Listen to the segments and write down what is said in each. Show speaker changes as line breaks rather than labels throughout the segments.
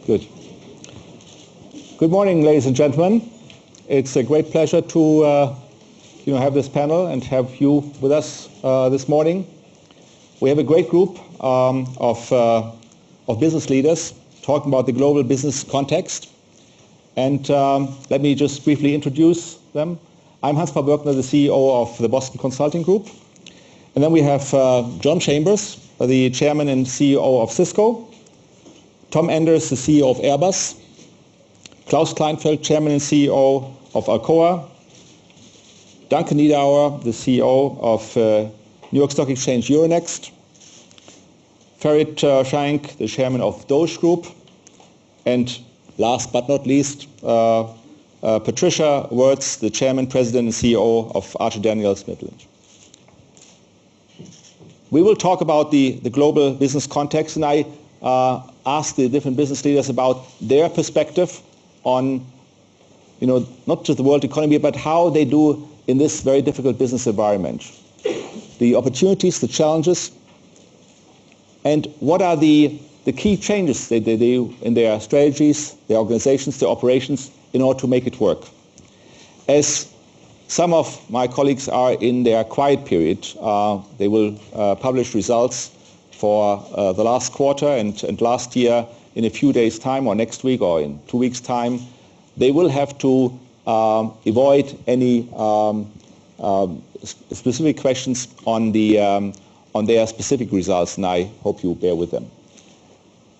Good. Good morning, ladies and gentlemen. It's a great pleasure to have this panel and have you with us this morning. We have a great group of business leaders talking about the global business context. And let me just briefly introduce them. I'm Hans-Paul Bürkner, the CEO of the Boston Consulting Group. And then we have John Chambers, the chairman and CEO of Cisco. Tom Enders, the CEO of Airbus. Klaus Kleinfeld, chairman and CEO of Alcoa. Duncan Niederauer, the CEO of New York Stock Exchange Euronext. Farid Shaink, the chairman of Doge Group. And last but not least, Patricia Wirtz, the chairman, president, and CEO of Archer Daniels Midland. We will talk about the global business context, and I asked the different business leaders about their perspective on, not just the world economy, but how they do in this very difficult business environment. The opportunities, the challenges, and what are the key changes they do in their strategies, their organizations, their operations in order to make it work. As some of my colleagues are in their quiet period, they will publish results for the last quarter and last year in a few days' time, or next week, or in 2 weeks' time. They will have to avoid any specific questions on their specific results, and I hope you bear with them.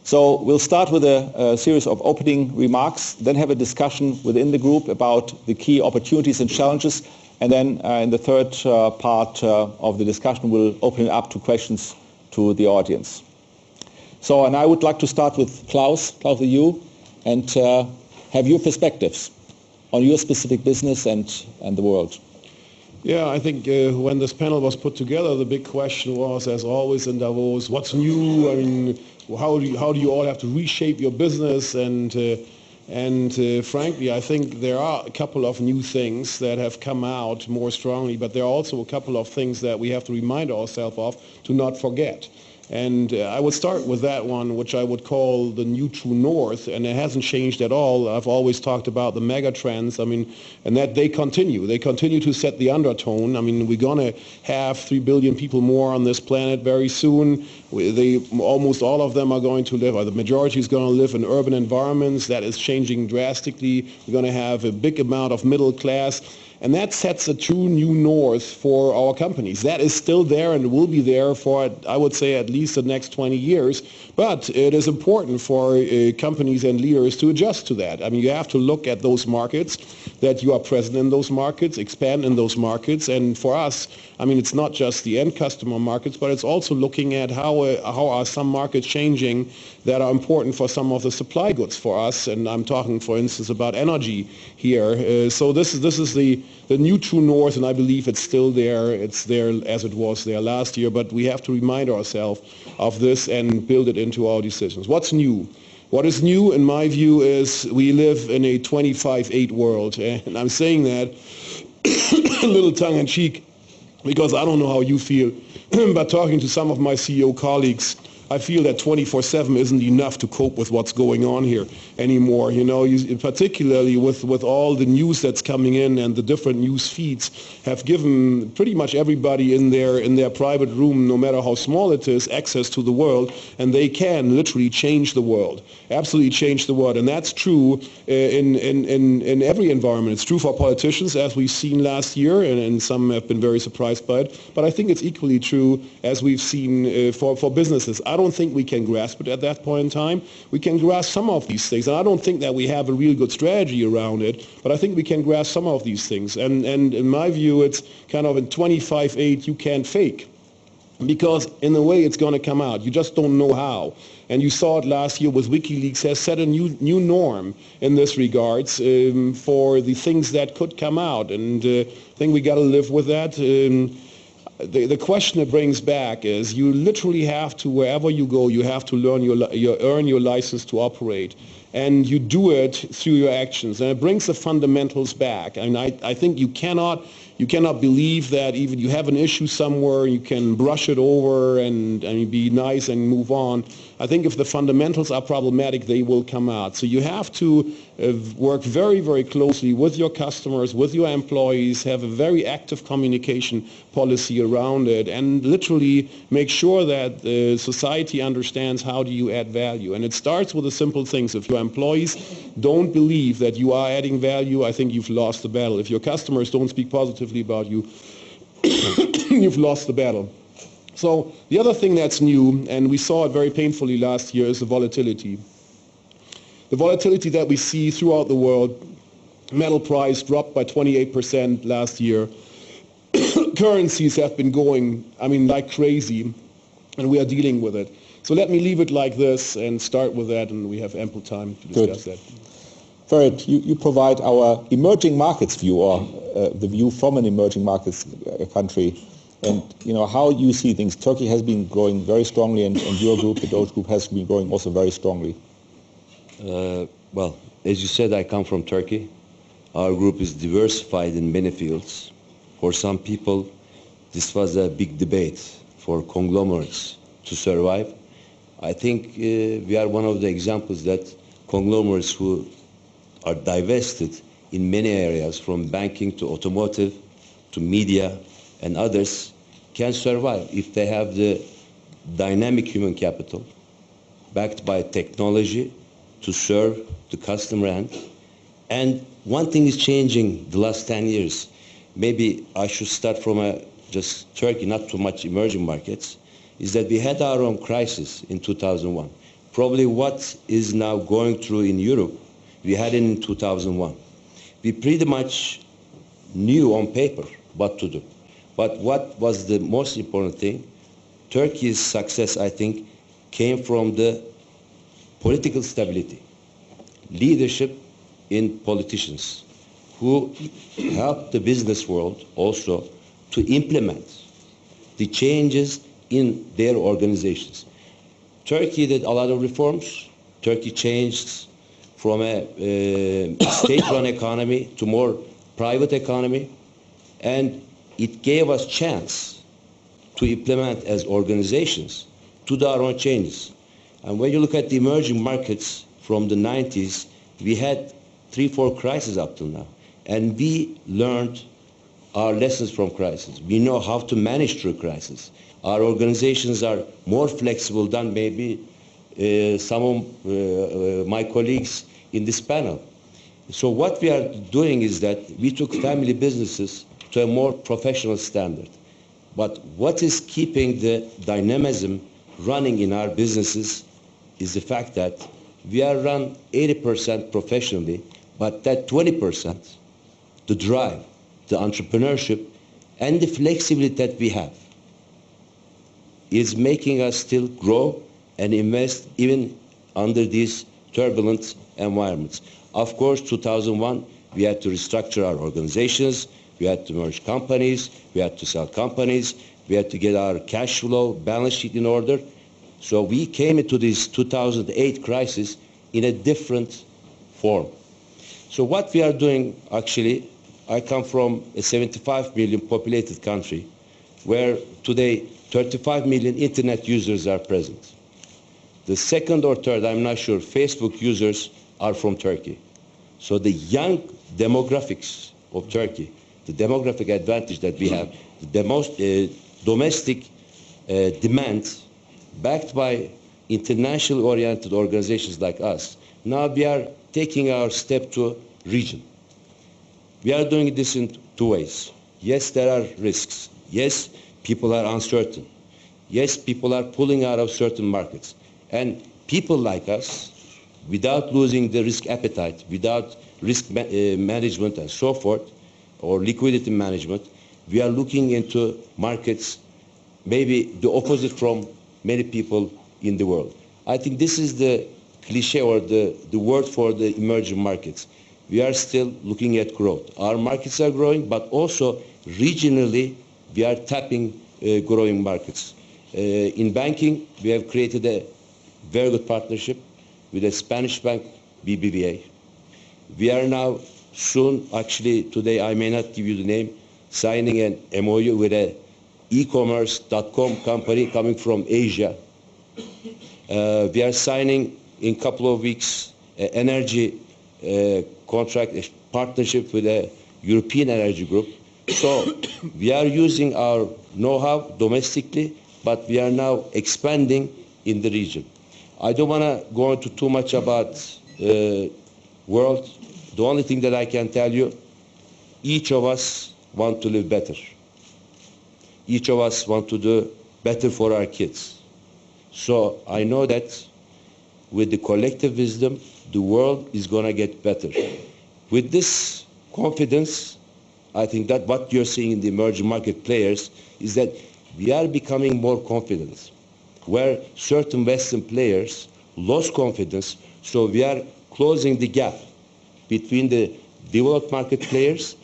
So we'll start with a series of opening remarks, then have a discussion within the group about the key opportunities and challenges, and then in the third part of the discussion, we'll open it up to questions to the audience. So, and I would like to start with Klaus, with you, and have your perspectives on your specific business and the world.
Yeah, I think when this panel was put together, the big question was, as always in Davos, what's new? I mean, how do you all have to reshape your business? And frankly, I think there are a couple of new things that have come out more strongly, but there are also a couple of things that we have to remind ourselves of to not forget. And I would start with that one, which I would call the new true north, and it hasn't changed at all. I've always talked about the mega trends, and that they continue. They continue to set the undertone. We're going to have 3 billion people more on this planet very soon. Almost all of them are going to live, or the majority is going to live in urban environments. That is changing drastically. We're going to have a big amount of middle class. And that sets a true new north for our companies. That is still there and will be there for, I would say, at least the next 20 years. But it is important for companies and leaders to adjust to that. You have to look at those markets, that you are present in those markets, expand in those markets. And for us, it's not just the end customer markets, but it's also looking at how are some markets changing that are important for some of the supply goods for us. And I'm talking, for instance, about energy here. So this is the new true north, and I believe it's still there. It's there as it was there last year, but we have to remind ourselves of this and build it into our decisions. What's new? What is new, in my view, is we live in a 25/8 world, and I'm saying that a little tongue-in-cheek because I don't know how you feel, but talking to some of my CEO colleagues, I feel that 24/7 isn't enough to cope with what's going on here anymore. Particularly with all the news that's coming in, and the different news feeds have given pretty much everybody in their private room, no matter how small it is, access to the world, and they can literally change the world, absolutely change the world. And that's true in every environment. It's true for politicians, as we've seen last year, and some have been very surprised by it. But I think it's equally true, as we've seen for businesses. I don't think we can grasp it at that point in time. We can grasp some of these things, and I don't think that we have a real good strategy around it, but I think we can grasp some of these things. And in my view, it's kind of in 25/8 you can't fake, because in a way it's going to come out. You just don't know how. And you saw it last year with WikiLeaks, has set a new norm in this regards for the things that could come out, and I think we got to live with that. The question it brings back is you literally have to, wherever you go, you have to earn your license to operate. And you do it through your actions. And it brings the fundamentals back. And I think you cannot You cannot believe that even you have an issue somewhere, you can brush it over and be nice and move on. I think if the fundamentals are problematic, they will come out. So you have to work very, very closely with your customers, with your employees, have a very active communication policy around it, and literally make sure that society understands how do you add value. And it starts with the simple things. If your employees don't believe that you are adding value, I think you've lost the battle. If your customers don't speak positively about you, you've lost the battle. So the other thing that's new, and we saw it very painfully last year, is the volatility. The volatility that we see throughout the world. Metal price dropped by 28% last year. Currencies have been going, like crazy, and we are dealing with it. So let me leave it like this and start with that, and we have ample time to discuss that.
Ferit, you provide our emerging markets view, or the view from an emerging markets country. And how you see things. Turkey has been growing very strongly, and your group, the Deutsche Group, has been growing also very strongly.
Well, as you said, I come from Turkey. Our group is diversified in many fields. For some people, this was a big debate for conglomerates to survive. I think we are one of the examples that conglomerates who are divested in many areas, from banking to automotive to media and others, can survive if they have the dynamic human capital backed by technology to serve the customer end. And one thing is changing the last 10 years. Maybe I should start from just Turkey, not too much emerging markets, is that we had our own crisis in 2001. Probably what is now going through in Europe, we had it in 2001. We pretty much knew on paper what to do. But what was the most important thing? Turkey's success, I think, came from the political stability, leadership in politicians who helped the business world also to implement the changes in their organizations. Turkey did a lot of reforms. Turkey changed from a state-run economy to more private economy, and it gave us chance to implement as organizations to do our own changes. And when you look at the emerging markets from the 90s, we had 3-4 crises up till now. And we learned our lessons from crisis. We know how to manage through crisis. Our organizations are more flexible than maybe some of my colleagues in this panel. So what we are doing is that we took family businesses to a more professional standard. But what is keeping the dynamism running in our businesses is the fact that we are run 80% professionally, but that 20%, the drive, the entrepreneurship, and the flexibility that we have is making us still grow and invest even under these turbulent environments. Of course, 2001, we had to restructure our organizations, we had to merge companies, we had to sell companies, we had to get our cash flow, balance sheet in order. So we came into this 2008 crisis in a different form. So what we are doing, actually, I come from a 75 million populated country where today 35 million internet users are present. The second or third, I'm not sure, Facebook users are from Turkey. So the young demographics of Turkey, the demographic advantage that we have, the most domestic demand backed by internationally oriented organizations like us. Now we are taking our step to region. We are doing this in 2 ways. Yes, there are risks. Yes, people are uncertain. Yes, people are pulling out of certain markets. And people like us, without losing the risk appetite, without risk management and so forth, or liquidity management, we are looking into markets maybe the opposite from many people in the world. I think this is the cliche or the word for the emerging markets. We are still looking at growth. Our markets are growing, but also regionally we are tapping growing markets. In banking, we have created a very good partnership with a Spanish bank, BBVA. We are now soon, actually today I may not give you the name, signing an MOU with a e-commerce.com company coming from Asia. We are signing in a couple of weeks an energy contract, a partnership with a European energy group. So we are using our know-how domestically, but we are now expanding in the region. I don't want to go into too much about world. The only thing that I can tell you, each of us want to live better. Each of us want to do better for our kids. So I know that with the collective wisdom, the world is going to get better. With this confidence, I think that what you're seeing in the emerging market players is that we are becoming more confident, where certain Western players lost confidence, so we are closing the gap between the developed market players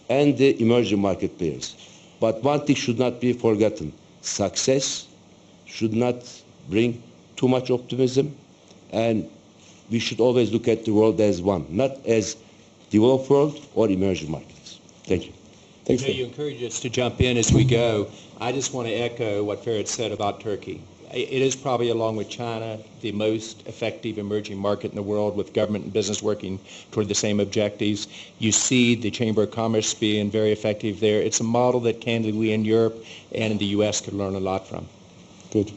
and the emerging market players. But one thing should not be forgotten. Success should not bring too much optimism, and we should always look at the world as one, not as developed world or emerging markets. Thank you.
Thanks.
You encourage us to jump in as we go. I just want to echo what Ferit said about Turkey. It is probably, along with China, the most effective emerging market in the world, with government and business working toward the same objectives. You see the Chamber of Commerce being very effective there. It's a model that candidly we in Europe and in the U.S. could learn a lot from.
Good.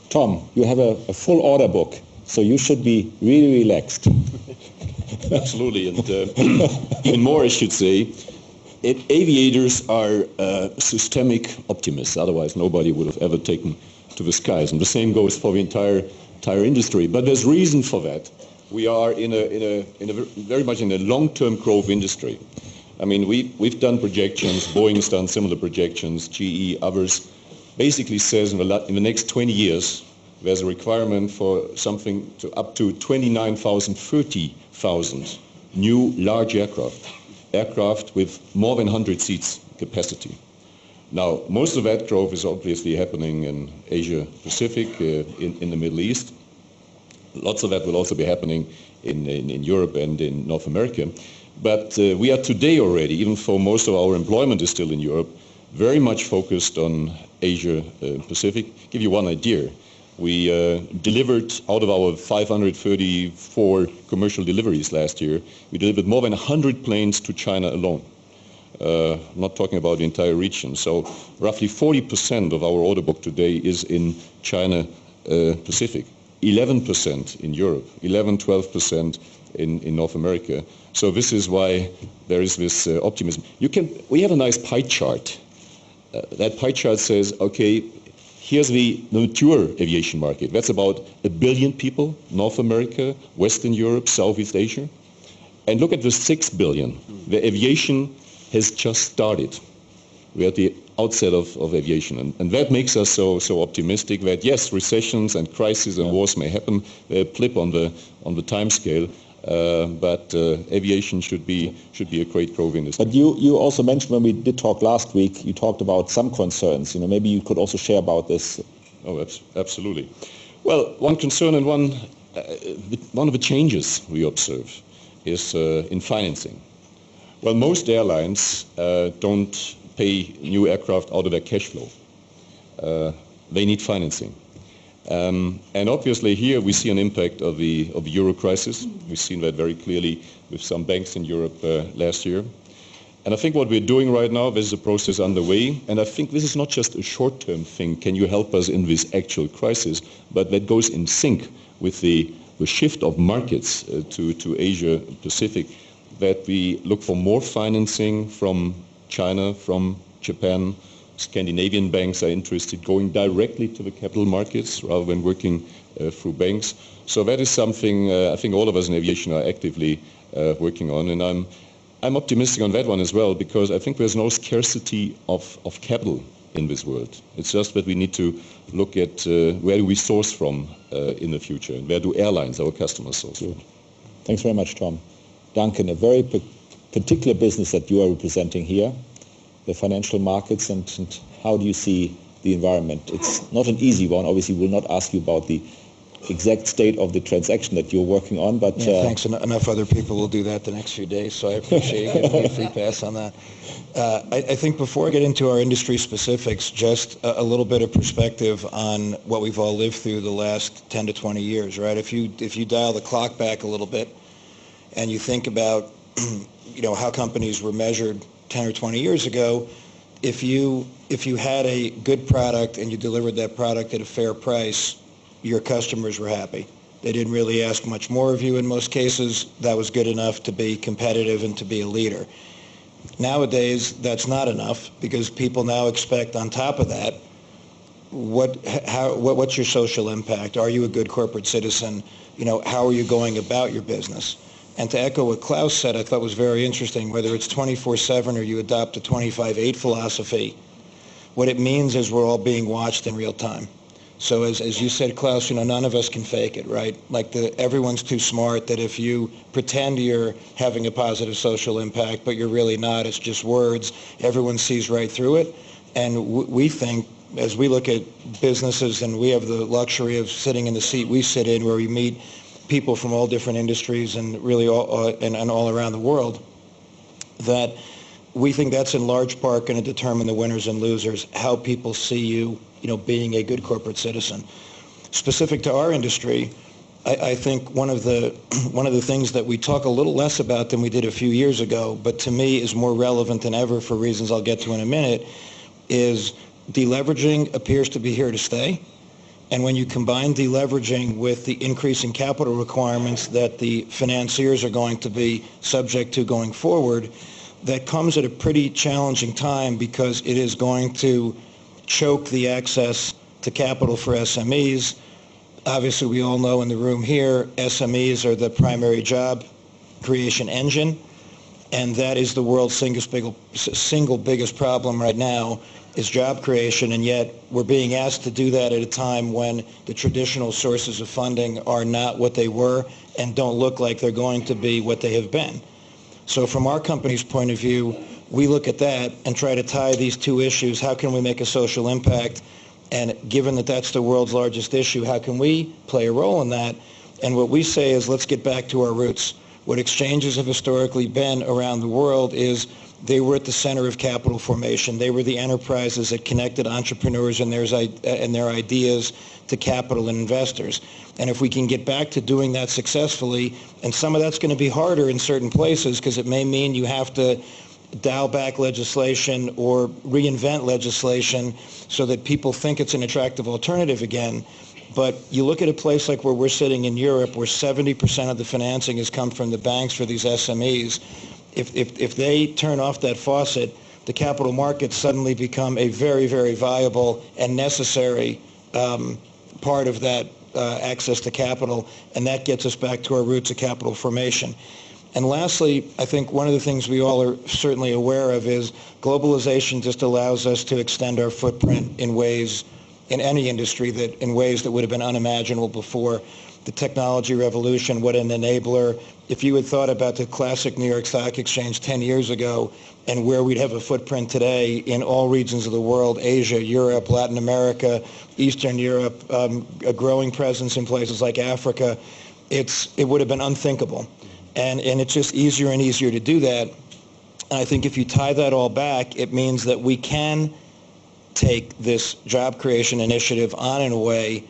Tom, you have a full order book, so you should be really relaxed.
Absolutely, and more I should say. Aviators are systemic optimists, otherwise nobody would have ever taken to the skies, and the same goes for the entire industry. But there's reason for that. We are in a very much in a long-term growth industry. I mean, we've done projections. Boeing has done similar projections. GE, others, basically says in the next 20 years there's a requirement for something to up to 29,000, 30,000 new large aircraft with more than 100 seats capacity. Now, most of that growth is obviously happening in Asia Pacific, in the Middle East. Lots of that will also be happening in Europe and in North America. But we are today already, even though most of our employment is still in Europe, very much focused on Asia Pacific. Give you one idea. We delivered, out of our 534 commercial deliveries last year, we delivered more than 100 planes to China alone. Not talking about the entire region. So roughly 40% of our order book today is in China Pacific, 11% in Europe, 12% in North America. So this is why there is this optimism. We have a nice pie chart. That pie chart says, okay, here's the mature aviation market. That's about 1 billion people, North America, Western Europe, Southeast Asia. And look at the 6 billion. The aviation has just started. We're at the outset of aviation. And that makes us so optimistic that, yes, recessions and crises and wars may happen. They blip on the time scale. But aviation should be a great growth industry.
But you also mentioned, when we did talk last week, you talked about some concerns. Maybe you could also share about this.
Oh, absolutely. Well, one concern and one of the changes we observe is in financing. Well, most airlines don't pay new aircraft out of their cash flow. They need financing. And obviously here we see an impact of the euro crisis. We've seen that very clearly with some banks in Europe last year. And I think what we're doing right now, there's a process underway, and I think this is not just a short-term thing, can you help us in this actual crisis, but that goes in sync with the shift of markets to Asia Pacific, that we look for more financing from China, from Japan. Scandinavian banks are interested going directly to the capital markets rather than working through banks. So that is something I think all of us in aviation are actively working on, and I'm optimistic on that one as well, because I think there's no scarcity of capital in this world. It's just that we need to look at where do we source from in the future, and where do airlines, our customers, source from.
Thanks very much, Tom. Duncan, a very particular business that you are representing here, the financial markets, and how do you see the environment? It's not an easy one. Obviously, we'll not ask you about the exact state of the transaction that you're working on, but
Yeah, thanks. Enough other people will do that the next few days, so I appreciate you giving me a free pass on that. I think before I get into our industry specifics, just a little bit of perspective on what we've all lived through the last 10 to 20 years, right? If you dial the clock back a little bit and you think about how companies were measured 10 or 20 years ago, if you had a good product and you delivered that product at a fair price, your customers were happy. They didn't really ask much more of you in most cases. That was good enough to be competitive and to be a leader. Nowadays, that's not enough because people now expect on top of that, what's your social impact? Are you a good corporate citizen? How are you going about your business? And to echo what Klaus said, I thought was very interesting, whether it's 24/7 or you adopt a 25/8 philosophy, what it means is we're all being watched in real time. So as you said, Klaus, none of us can fake it, right? Like everyone's too smart that if you pretend you're having a positive social impact, but you're really not, it's just words, everyone sees right through it. And we think, as we look at businesses, and we have the luxury of sitting in the seat we sit in where we meet people from all different industries and really all around the world, that we think that's in large part going to determine the winners and losers, how people see you, being a good corporate citizen. Specific to our industry, I think one of the things that we talk a little less about than we did a few years ago, but to me is more relevant than ever for reasons I'll get to in a minute, is deleveraging appears to be here to stay. And when you combine deleveraging with the increase in capital requirements that the financiers are going to be subject to going forward, that comes at a pretty challenging time because it is going to choke the access to capital for SMEs. Obviously, we all know in the room here, SMEs are the primary job creation engine, and that is the world's single biggest problem right now is job creation, and yet we're being asked to do that at a time when the traditional sources of funding are not what they were and don't look like they're going to be what they have been. So from our company's point of view, we look at that and try to tie these two issues. How can we make a social impact? And given that that's the world's largest issue, how can we play a role in that? And what we say is let's get back to our roots. What exchanges have historically been around the world is they were at the center of capital formation. They were the enterprises that connected entrepreneurs and their ideas to capital and investors. And if we can get back to doing that successfully, and some of that's going to be harder in certain places because it may mean you have to dial back legislation or reinvent legislation so that people think it's an attractive alternative again. But you look at a place like where we're sitting in Europe, where 70% of the financing has come from the banks for these SMEs. If they turn off that faucet, the capital markets suddenly become a very, very viable and necessary part of that access to capital, and that gets us back to our roots of capital formation. And lastly, I think one of the things we all are certainly aware of is globalization just allows us to extend our footprint in ways, in any industry, that in ways that would have been unimaginable before. The technology revolution, what an enabler. If you had thought about the classic New York Stock Exchange 10 years ago and where we'd have a footprint today in all regions of the world, Asia, Europe, Latin America, Eastern Europe, a growing presence in places like Africa, it would have been unthinkable. And it's just easier and easier to do that. And I think if you tie that all back, it means that we can take this job creation initiative on in a way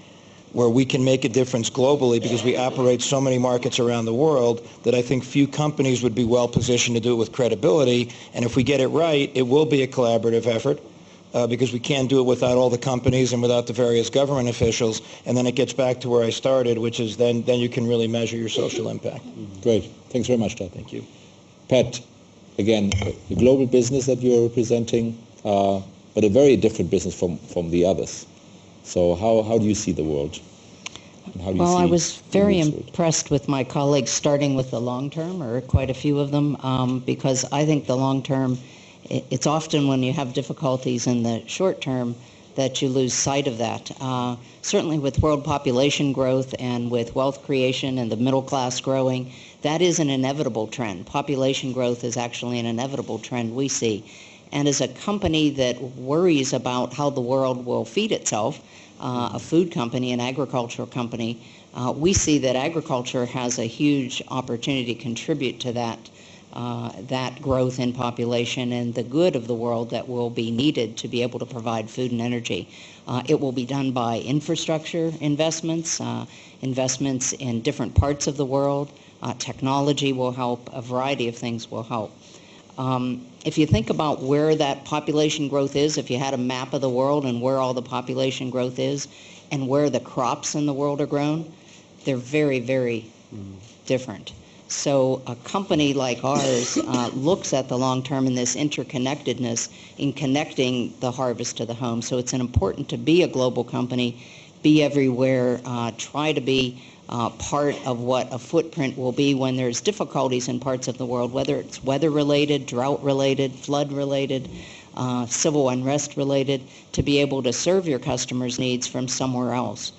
where we can make a difference globally because we operate so many markets around the world that I think few companies would be well positioned to do it with credibility. And if we get it right, it will be a collaborative effort because we can't do it without all the companies and without the various government officials. And then it gets back to where I started, which is then you can really measure your social impact.
Great. Thanks very much, Todd.
Thank you.
Pat, again, the global business that you're representing, but a very different business from the others. So how do you see the world? And how do you
Well,
see
I was very
the world?
impressed with my colleagues starting with the long term, or quite a few of them, because I think the long term, it's often when you have difficulties in the short term that you lose sight of that. Certainly with world population growth and with wealth creation and the middle class growing, that is an inevitable trend. Population growth is actually an inevitable trend we see. And as a company that worries about how the world will feed itself, a food company, an agricultural company, we see that agriculture has a huge opportunity to contribute to that growth in population and the good of the world that will be needed to be able to provide food and energy. It will be done by infrastructure investments, investments in different parts of the world. Technology will help. A variety of things will help. If you think about where that population growth is, if you had a map of the world and where all the population growth is and where the crops in the world are grown, they're very, very different. So a company like ours looks at the long term and this interconnectedness in connecting the harvest to the home. So it's important to be a global company, be everywhere, try to be part of what a footprint will be when there's difficulties in parts of the world, whether it's weather-related, drought-related, flood-related, civil unrest-related, to be able to serve your customers' needs from somewhere else.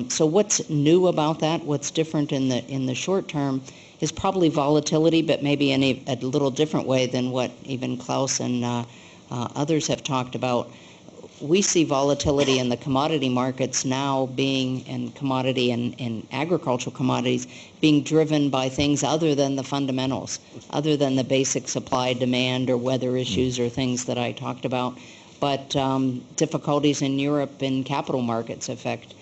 So what's new about that, what's different in the short term, is probably volatility, but maybe in a little different way than what even Klaus and others have talked about. We see volatility in the commodity markets now being, and commodity and agricultural commodities, being driven by things other than the fundamentals, other than the basic supply, demand, or weather issues or things that I talked about. But difficulties in Europe in capital markets affect.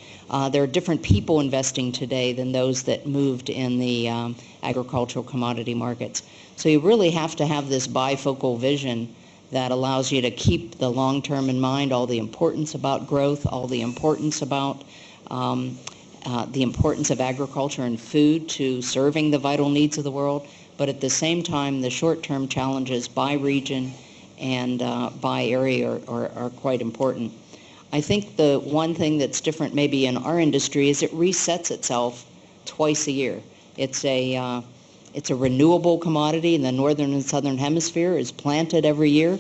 There are different people investing today than those that moved in the agricultural commodity markets. So you really have to have this bifocal vision that allows you to keep the long term in mind, all the importance about growth, all the importance about the importance of agriculture and food to serving the vital needs of the world, but at the same time the short term challenges by region and by area are quite important. I think the one thing that's different maybe in our industry is it resets itself twice a year. It's a renewable commodity in the northern and southern hemisphere, is planted every year,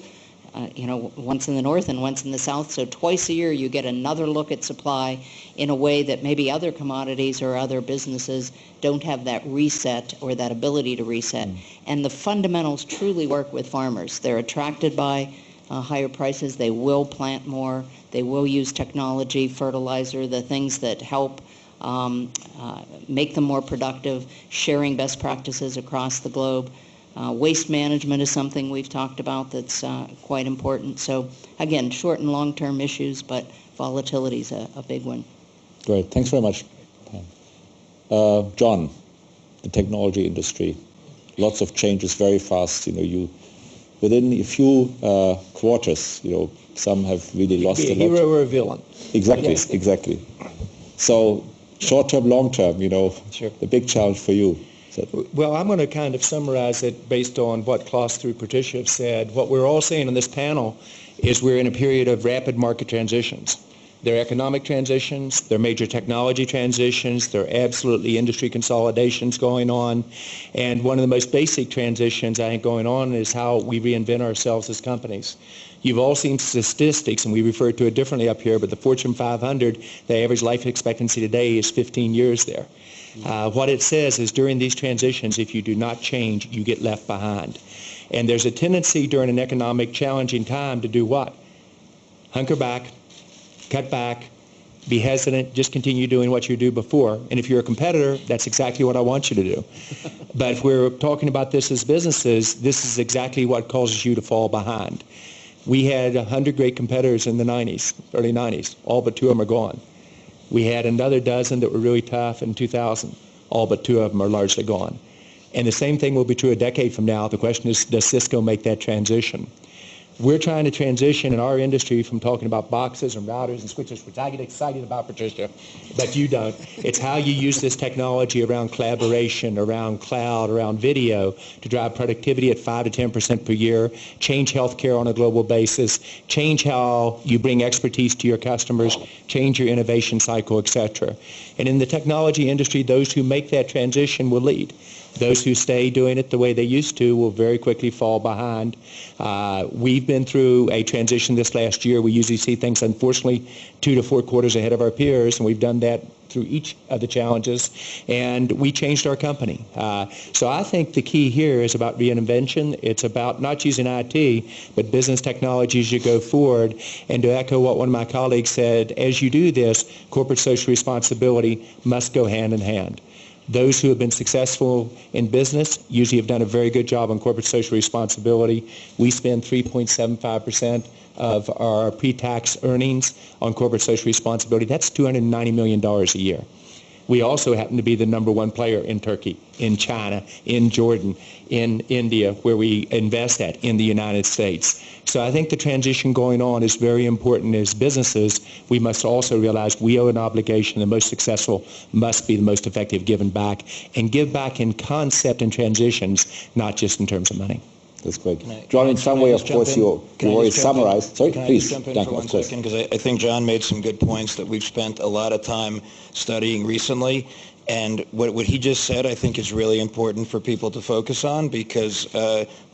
once in the north and once in the south. So twice a year you get another look at supply in a way that maybe other commodities or other businesses don't have that reset or that ability to reset. And the fundamentals truly work with farmers. They're attracted by higher prices. They will plant more. They will use technology, fertilizer, the things that help make them more productive, sharing best practices across the globe. Waste management is something we've talked about that's quite important. So again, short and long-term issues, but volatility is a big one.
Great. Thanks very much. John, the technology industry, lots of changes very fast. Within a few quarters, some have really lost a lot.
Be a hero or a villain.
Exactly. So short-term, long-term,
Sure.
the big challenge for you.
Well, I'm going to kind of summarize it based on what Klaus through Patricia have said. What we're all saying on this panel is we're in a period of rapid market transitions. They're economic transitions, they're major technology transitions, they're absolutely industry consolidations going on. And one of the most basic transitions I think going on is how we reinvent ourselves as companies. You've all seen statistics, and we refer to it differently up here, but the Fortune 500, the average life expectancy today is 15 years there. What it says is during these transitions, if you do not change, you get left behind. And there's a tendency during an economic challenging time to do what? Hunker back, cut back, be hesitant, just continue doing what you do before. And if you're a competitor, that's exactly what I want you to do. But if we're talking about this as businesses, this is exactly what causes you to fall behind. We had 100 great competitors in the 90s, early 90s. All but 2 of them are gone. We had another dozen that were really tough in 2000. All but 2 of them are largely gone. And the same thing will be true a decade from now. The question is, does Cisco make that transition? We're trying to transition in our industry from talking about boxes and routers and switches, which I get excited about, Patricia, but you don't. It's how you use this technology around collaboration, around cloud, around video to drive productivity at 5 to 10% per year, change healthcare on a global basis, change how you bring expertise to your customers, change your innovation cycle, etc. And in the technology industry, those who make that transition will lead. Those who stay doing it the way they used to will very quickly fall behind. We've been through a transition this last year. We usually see things, unfortunately, 2 to 4 quarters ahead of our peers, and we've done that through each of the challenges, and we changed our company. So I think the key here is about reinvention. It's about not using IT, but business technology as you go forward. And to echo what one of my colleagues said, as you do this, corporate social responsibility must go hand in hand. Those who have been successful in business usually have done a very good job on corporate social responsibility. We spend 3.75% of our pre-tax earnings on corporate social responsibility. That's $290 million a year. We also happen to be the number one player in Turkey, in China, in Jordan, in India, where we invest at, in the United States. So I think the transition going on is very important. As businesses, we must also realize we owe an obligation. The most successful must be the most effective giving back, and give back in concept and transitions, not just in terms of money.
That's great. John, in some way, of course, you already summarized. Sorry,
can
please.
I just jump in for 1 second? Because I think John made some good points that we've spent a lot of time studying recently. And what he just said, I think, is really important for people to focus on, because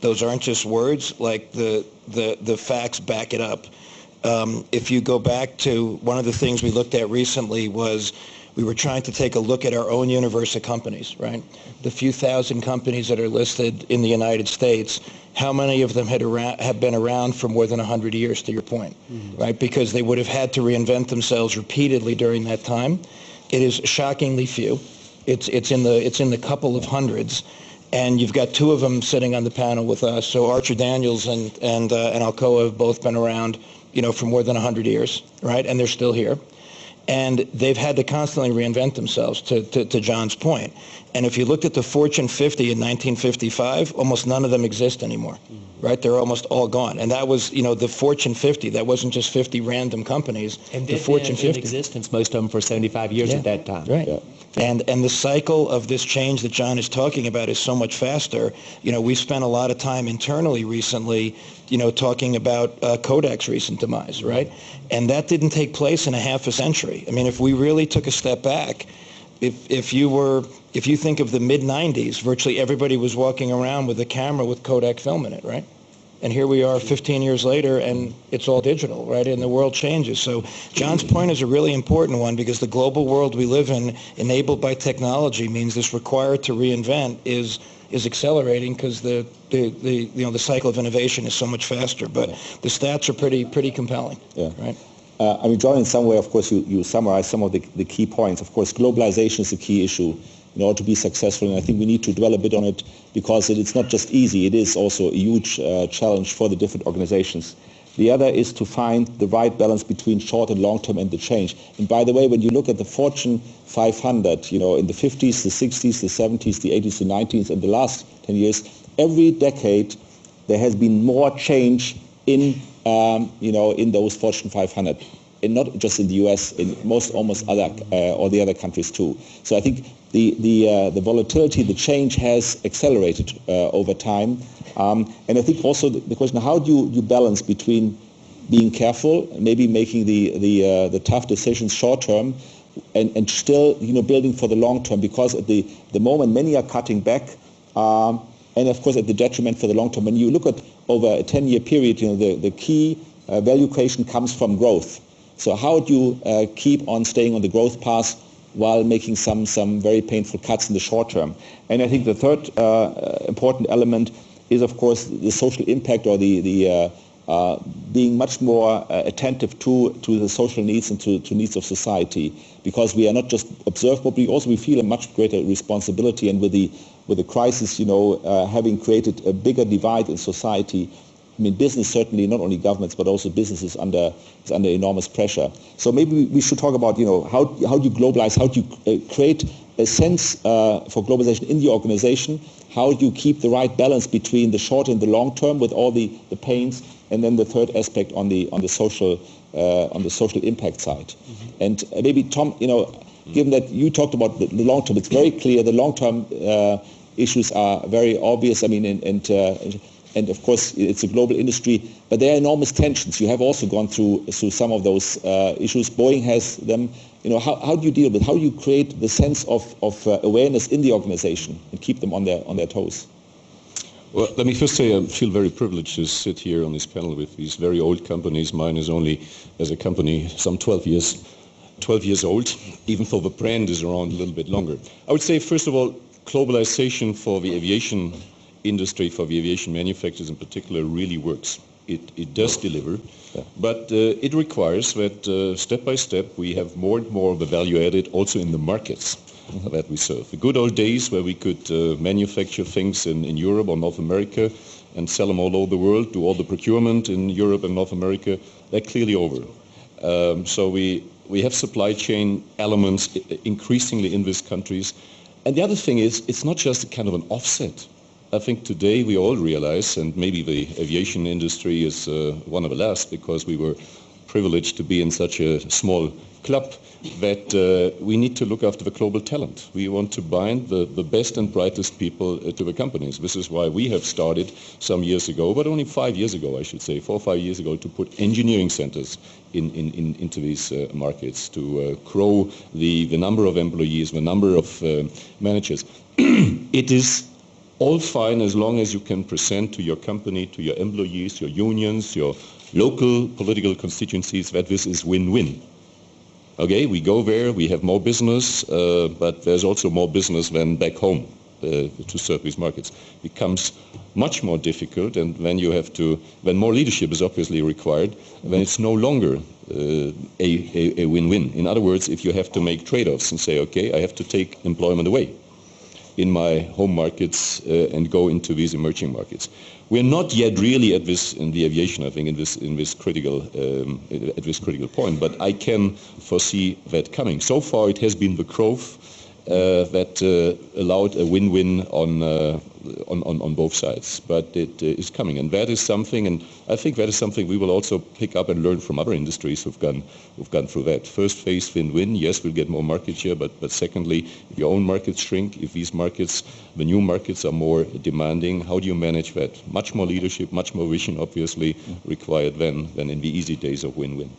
those aren't just words. Like, the facts back it up. If you go back to one of the things we looked at recently was we were trying to take a look at our own universe of companies, right? The few thousand companies that are listed in the United States, how many of them have been around for more than 100 years, to your point, right? Because they would have had to reinvent themselves repeatedly during that time. It is shockingly few. It's in the couple of hundreds, and you've got 2 of them sitting on the panel with us. So Archer Daniels and Alcoa have both been around, for more than 100 years, right? And they're still here. And they've had to constantly reinvent themselves, to John's point. And if you looked at the Fortune 50 in 1955, almost none of them exist anymore, right? They're almost all gone. And that was, the Fortune 50. That wasn't just 50 random companies.
And
the Fortune 50.
In existence, most of them for 75 years at that time.
Right. Yeah. And the cycle of this change that John is talking about is so much faster. We've spent a lot of time internally recently, talking about Kodak's recent demise, right? And that didn't take place in a half a century. I mean, if we really took a step back, if you think of the mid-90s, virtually everybody was walking around with a camera with Kodak film in it, right? And here we are 15 years later, and it's all digital, right? And the world changes. So John's point is a really important one, because the global world we live in, enabled by technology, means this required to reinvent is accelerating, because the cycle of innovation is so much faster. But the stats are pretty compelling, right?
John, in some way, of course, you summarized some of the key points. Of course, globalization is a key issue in order to be successful, and I think we need to dwell a bit on it, because it's not just easy, it is also a huge challenge for the different organizations. The other is to find the right balance between short and long term and the change. And by the way, when you look at the Fortune 500, in the 50s, the 60s, the 70s, the 80s, the 90s, and the last 10 years, every decade there has been more change in those Fortune 500. And not just in the U.S., in almost all the other countries too. So I think the volatility, the change has accelerated over time, and I think also the question: how do you balance between being careful, maybe making the tough decisions short term, and still building for the long term? Because at the moment many are cutting back, and of course at the detriment for the long term. When you look at over a 10-year period, the key value creation comes from growth. So how do you keep on staying on the growth path while making some very painful cuts in the short term? And I think the third important element is, of course, the social impact, or the being much more attentive to the social needs and to needs of society, because we are not just observed, but we feel a much greater responsibility. And with the crisis, having created a bigger divide in society, I mean, business certainly, not only governments, but also businesses is under enormous pressure. So maybe we should talk about, how do you globalize? How do you create a sense for globalization in the organization? How do you keep the right balance between the short and the long term with all the pains? And then the third aspect on the social impact side. Mm-hmm. And maybe Tom, given that you talked about the long term, it's very clear the long term issues are very obvious. I mean, and of course, it's a global industry, but there are enormous tensions. You have also gone through some of those issues. Boeing has them. How do you deal with? How do you create the sense of awareness in the organization and keep them on their toes?
Well, let me first say I feel very privileged to sit here on this panel with these very old companies. Mine is only, as a company, some 12 years old, even though the brand is around a little bit longer. I would say, first of all, globalization for the aviation industry, for the aviation manufacturers in particular, really works. It does deliver, but it requires that step by step we have more and more of the value added also in the markets that we serve. The good old days where we could manufacture things in Europe or North America and sell them all over the world, do all the procurement in Europe and North America, they're clearly over. So we have supply chain elements increasingly in these countries. And the other thing is, it's not just a kind of an offset. I think today we all realize, and maybe the aviation industry is one of the last because we were privileged to be in such a small club, that we need to look after the global talent. We want to bind the best and brightest people to the companies. This is why we have started some years ago, but only 5 years ago, I should say, 4 or 5 years ago, to put engineering centers into these markets, to grow the number of employees, the number of managers. It is all fine as long as you can present to your company, to your employees, your unions, your local political constituencies that this is win-win. Okay, we go there, we have more business, but there's also more business than back home to serve these markets. It becomes much more difficult, and when more leadership is obviously required, then it's no longer a win-win. In other words, if you have to make trade-offs and say, okay, I have to take employment away in my home markets and go into these emerging markets. We're not yet really at this in the aviation, I think, at this critical point. But I can foresee that coming. So far, it has been the growth that allowed a win-win on both sides. But it is coming, and that is something. And I think that is something we will also pick up and learn from other industries who've gone through that. First phase, win-win. Yes, we'll get more market share, but secondly, if your own markets shrink, if these markets, the new markets, are more demanding, how do you manage that? Much more leadership, much more vision, obviously, required than in the easy days of win-win.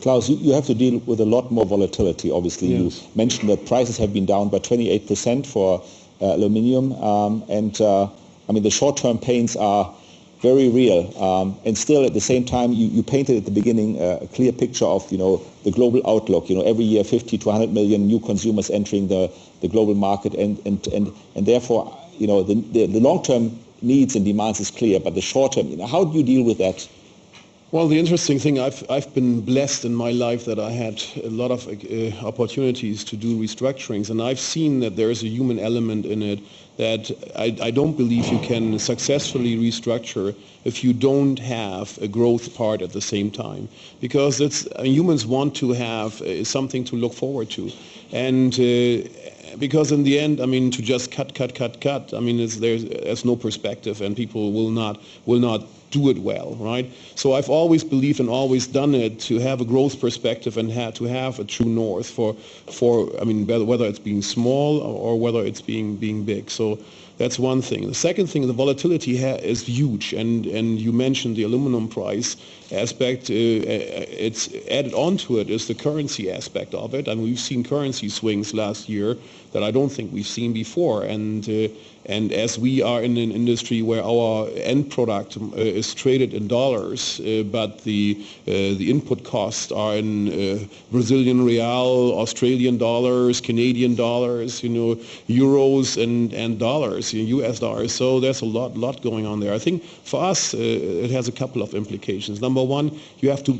Klaus, you have to deal with a lot more volatility, obviously. Yes. You mentioned that prices have been down by 28% for aluminium, I mean, the short-term pains are very real, and still at the same time you painted at the beginning a clear picture of the global outlook. Every year 50 to 100 million new consumers entering the global market, and therefore the long-term needs and demands is clear, but the short-term, how do you deal with that?
Well, the interesting thing, I've been blessed in my life that I had a lot of opportunities to do restructurings, and I've seen that there is a human element in it that I don't believe you can successfully restructure if you don't have a growth part at the same time, because humans want to have something to look forward to, and because in the end, I mean, to just cut, I mean, there's no perspective, and people will not do it well, right? So I've always believed and always done it to have a growth perspective and to have a true north for I mean, whether it's being small or whether it's being big. So that's one thing. The second thing, the volatility is huge, and you mentioned the aluminum price aspect. It's added onto it is the currency aspect of it, and we've seen currency swings last year that I don't think we've seen before. And as we are in an industry where our end product is traded in dollars, but the input costs are in Brazilian real, Australian dollars, Canadian dollars, euros and dollars, US dollars. So there's a lot going on there. I think for us it has a couple of implications. Number one, you have to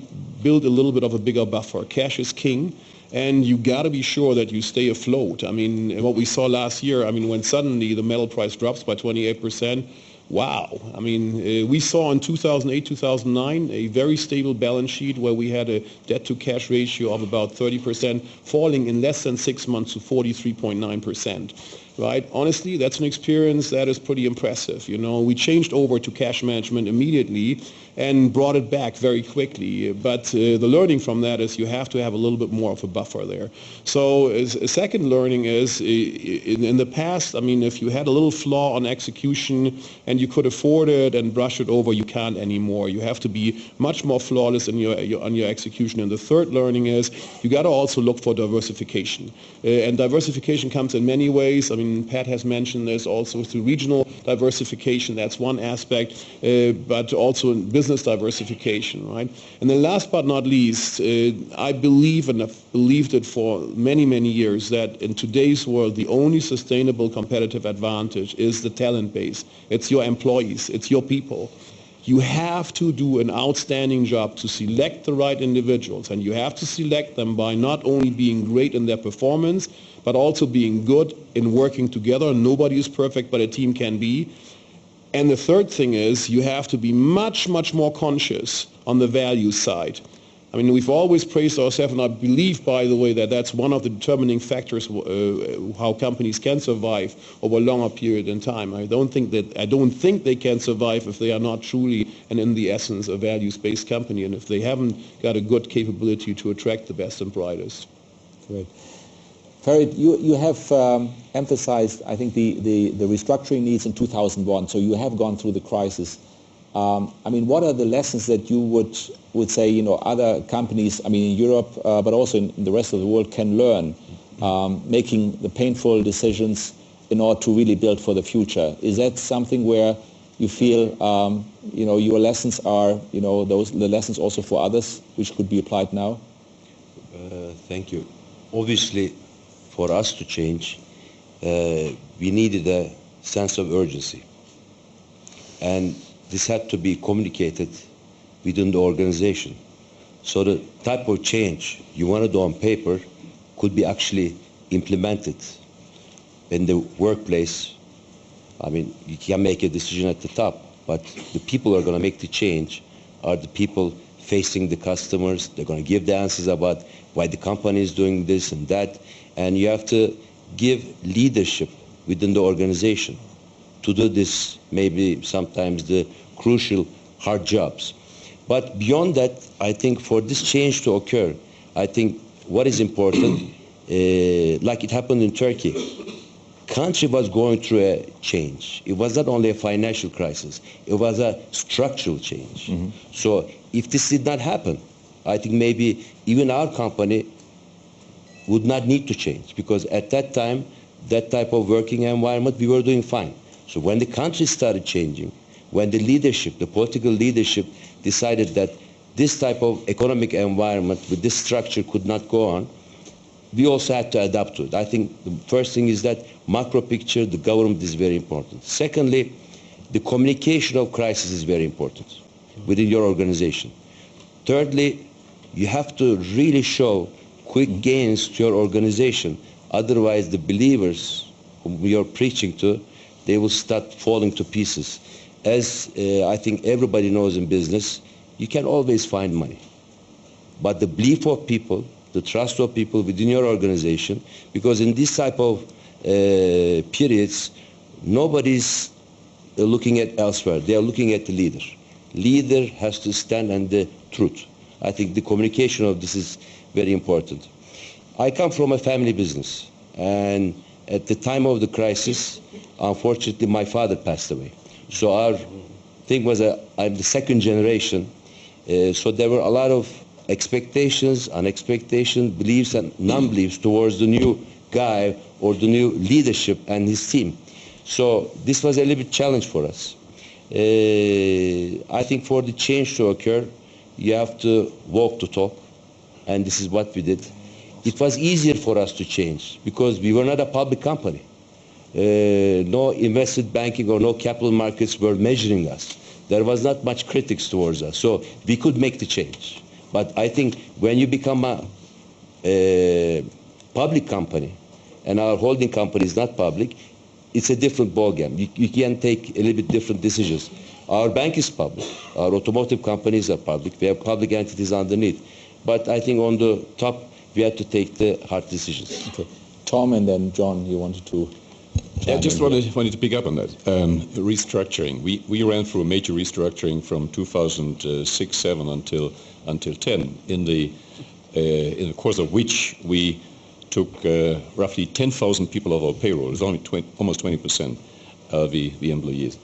build a little bit of a bigger buffer. Cash is king. And you got to be sure that you stay afloat. I mean, what we saw last year, I mean, when suddenly the metal price drops by 28%, wow. I mean, we saw in 2008, 2009, a very stable balance sheet where we had a debt-to-cash ratio of about 30%, falling in less than 6 months to 43.9%. Right? Honestly, that's an experience that is pretty impressive. We changed over to cash management immediately and brought it back very quickly. But the learning from that is you have to have a little bit more of a buffer there. So a second learning is in the past, I mean, if you had a little flaw on execution and you could afford it and brush it over, you can't anymore. You have to be much more flawless on your execution. And the third learning is you got to also look for diversification. And diversification comes in many ways. I mean, mean, Pat has mentioned this also through regional diversification. That's one aspect, but also in business diversification, right? And then last but not least, I believe, and I've believed it for many, many years, that in today's world, the only sustainable competitive advantage is the talent base. It's your employees. It's your people. You have to do an outstanding job to select the right individuals, and you have to select them by not only being great in their performance, but also being good in working together. Nobody is perfect, but a team can be. And the third thing is you have to be much, much more conscious on the value side. I mean, we've always praised ourselves, and I believe, by the way, that that's one of the determining factors how companies can survive over a longer period in time. I don't think they can survive if they are not truly and in the essence a values-based company, and if they haven't got a good capability to attract the best and brightest.
Great. Farid, you have emphasized, I think, the restructuring needs in 2001. So you have gone through the crisis. I mean, what are the lessons that you would say, you know, other companies, I mean, in Europe, but also in the rest of the world can learn, making the painful decisions in order to really build for the future? Is that something where you feel, you know, your lessons are, you know, the lessons also for others, which could be applied now?
Thank you. Obviously, for us to change, we needed a sense of urgency. And this had to be communicated within the organization. So the type of change you want to do on paper could be actually implemented in the workplace. I mean, you can make a decision at the top, but the people who are going to make the change are the people facing the customers. They're going to give the answers about why the company is doing this and that. And you have to give leadership within the organization to do this, maybe sometimes the crucial hard jobs. But beyond that, I think for this change to occur, I think what is important, like it happened in Turkey, country was going through a change. It was not only a financial crisis, it was a structural change. Mm-hmm. So if this did not happen, I think maybe even our company would not need to change, because at that time, that type of working environment, we were doing fine. So when the country started changing, when the leadership, the political leadership decided that this type of economic environment with this structure could not go on, we also had to adapt to it. I think the first thing is that macro picture, the government is very important. Secondly, the communication of crisis is very important within your organization. Thirdly, you have to really show quick gains to your organization. Otherwise, the believers whom you're preaching to, they will start falling to pieces. As I think everybody knows in business, you can always find money. But the belief of people, the trust of people within your organization, because in this type of periods, nobody's looking at elsewhere. They are looking at the leader. Leader has to stand on the truth. I think the communication of this is very important. I come from a family business, and at the time of the crisis, unfortunately, my father passed away. So our thing was I'm the second generation, so there were a lot of expectations, unexpectations, beliefs and non-beliefs towards the new guy or the new leadership and his team. So this was a little bit challenge for us. I think for the change to occur, you have to walk the talk, and this is what we did. It was easier for us to change because we were not a public company. No investment banking or no capital markets were measuring us. There was not much critics towards us, so we could make the change. But I think when you become a public company, and our holding company is not public, it's a different ballgame. You can take a little bit different decisions. Our bank is public. Our automotive companies are public. We have public entities underneath. But I think on the top, we have to take the hard decisions.
Okay. Tom, and then John, you wanted to...
I just wanted to pick up on that. Restructuring. We ran through a major restructuring from 2006-07 until 10, in the course of which we took roughly 10,000 people off our payroll. It was only almost 20% of the employees.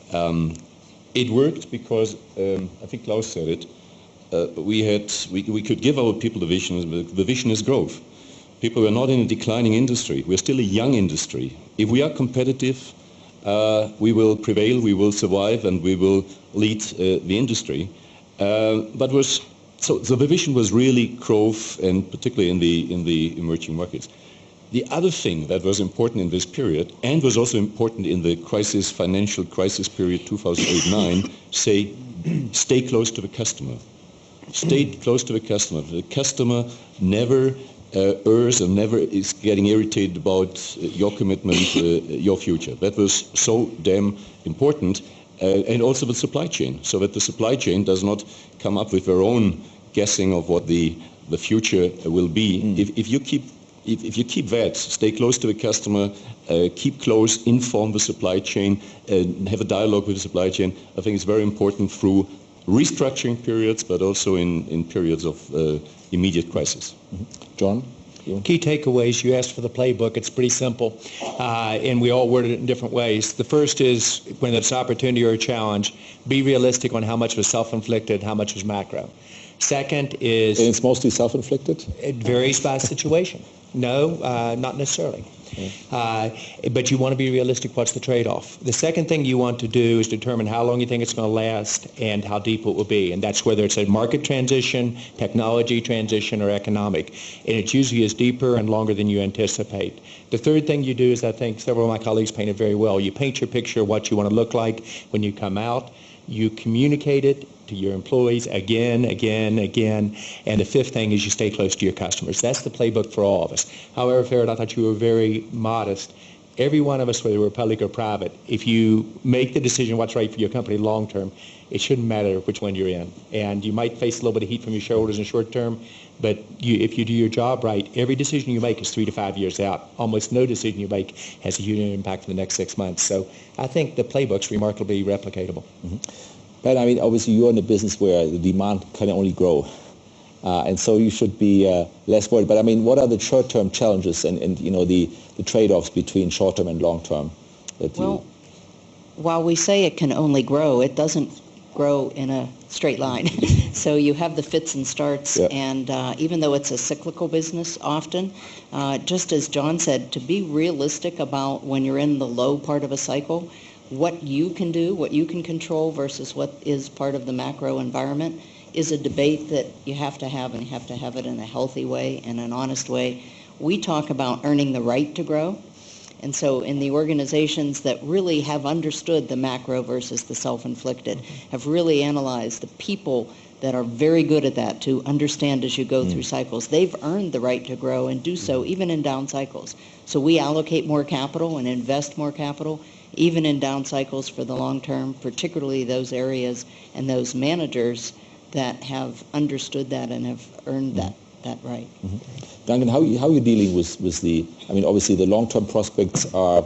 It worked because I think Klaus said it. We could give our people the vision. The vision is growth. People, we're not in a declining industry. We're still a young industry. If we are competitive, we will prevail, we will survive, and we will lead the industry. So the vision was really growth, and particularly in the emerging markets. The other thing that was important in this period, and was also important in the financial crisis period 2008-9, stay close to the customer. Stay close to the customer. The customer never errs and never is getting irritated about your commitment, your future. That was so damn important. And also the supply chain, so that the supply chain does not come up with their own guessing of what the future will be. If you keep that, stay close to the customer, keep close, inform the supply chain, have a dialogue with the supply chain, I think it's very important through restructuring periods, but also in periods of immediate crisis.
John?
Key takeaways, you asked for the playbook. It's pretty simple, and we all worded it in different ways. The first is, when it's an opportunity or a challenge, be realistic on how much was self-inflicted, how much was macro. Second is...
And it's mostly self-inflicted?
It varies by situation. No, not necessarily. But you want to be realistic. What's the trade-off? The second thing you want to do is determine how long you think it's going to last and how deep it will be. And that's whether it's a market transition, technology transition, or economic. And it usually is deeper and longer than you anticipate. The third thing you do is, I think several of my colleagues painted very well. You paint your picture of what you want to look like when you come out. You communicate it to your employees again. And the fifth thing is you stay close to your customers. That's the playbook for all of us. However, Ferret, I thought you were very modest. Every one of us, whether we're public or private, if you make the decision what's right for your company long term, it shouldn't matter which one you're in. And you might face a little bit of heat from your shareholders in short term, but if you do your job right, every decision you make is 3 to 5 years out. Almost no decision you make has a huge impact for the next 6 months. So I think the playbook's remarkably replicatable.
But I mean, obviously you're in a business where the demand can only grow. And so you should be less worried. But I mean, what are the short-term challenges and you know, the trade-offs between short-term and long-term?
Well, while we say it can only grow, it doesn't grow in a straight line. So you have the fits and starts, and even though it's a cyclical business often, just as John said, to be realistic about when you're in the low part of a cycle, what you can do, what you can control versus what is part of the macro environment is a debate that you have to have, and you have to have it in a healthy way and an honest way. We talk about earning the right to grow. And so in the organizations that really have understood the macro versus the self-inflicted, have really analyzed the people that are very good at that, to understand as you go through cycles, they've earned the right to grow and do so even in down cycles. So we allocate more capital and invest more capital even in down cycles for the long term, particularly those areas and those managers that have understood that and have earned that right.
Duncan, how are you dealing with the, I mean, obviously the long-term prospects are,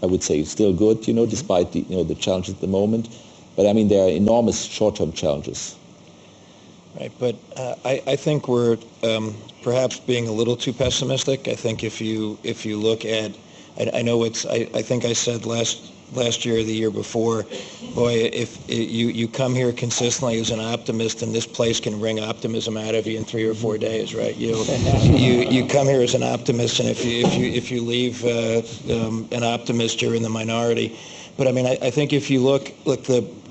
I would say, still good, you know, despite the, you know, the challenges at the moment. But I mean, there are enormous short-term challenges.
Right, but I think we're perhaps being a little too pessimistic. I think if you look at, I know it's, I think I said last year or the year before, boy, if you come here consistently as an optimist, and this place can wring optimism out of you in 3 or 4 days, right? You come here as an optimist, and if you leave an optimist, you're in the minority. But I mean, I think if you look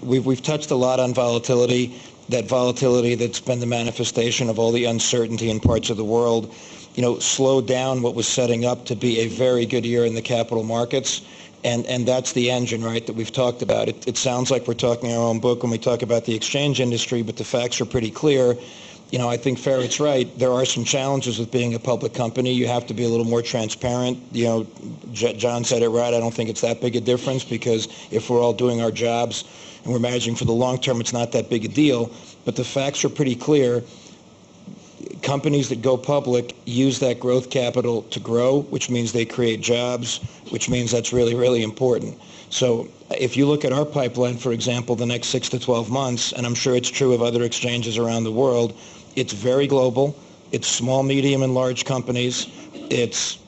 we've touched a lot on volatility. That volatility that's been the manifestation of all the uncertainty in parts of the world, you know, slowed down what was setting up to be a very good year in the capital markets. And that's the engine, right, that we've talked about. It sounds like we're talking our own book when we talk about the exchange industry, but the facts are pretty clear. You know, I think Ferret's right. There are some challenges with being a public company. You have to be a little more transparent. You know, John said it right. I don't think it's that big a difference, because if we're all doing our jobs and we're managing for the long term, it's not that big a deal. But the facts are pretty clear. Companies that go public use that growth capital to grow, which means they create jobs, which means that's really, really important. So if you look at our pipeline, for example, the next 6 to 12 months, and I'm sure it's true of other exchanges around the world, it's very global. It's small, medium, and large companies. It's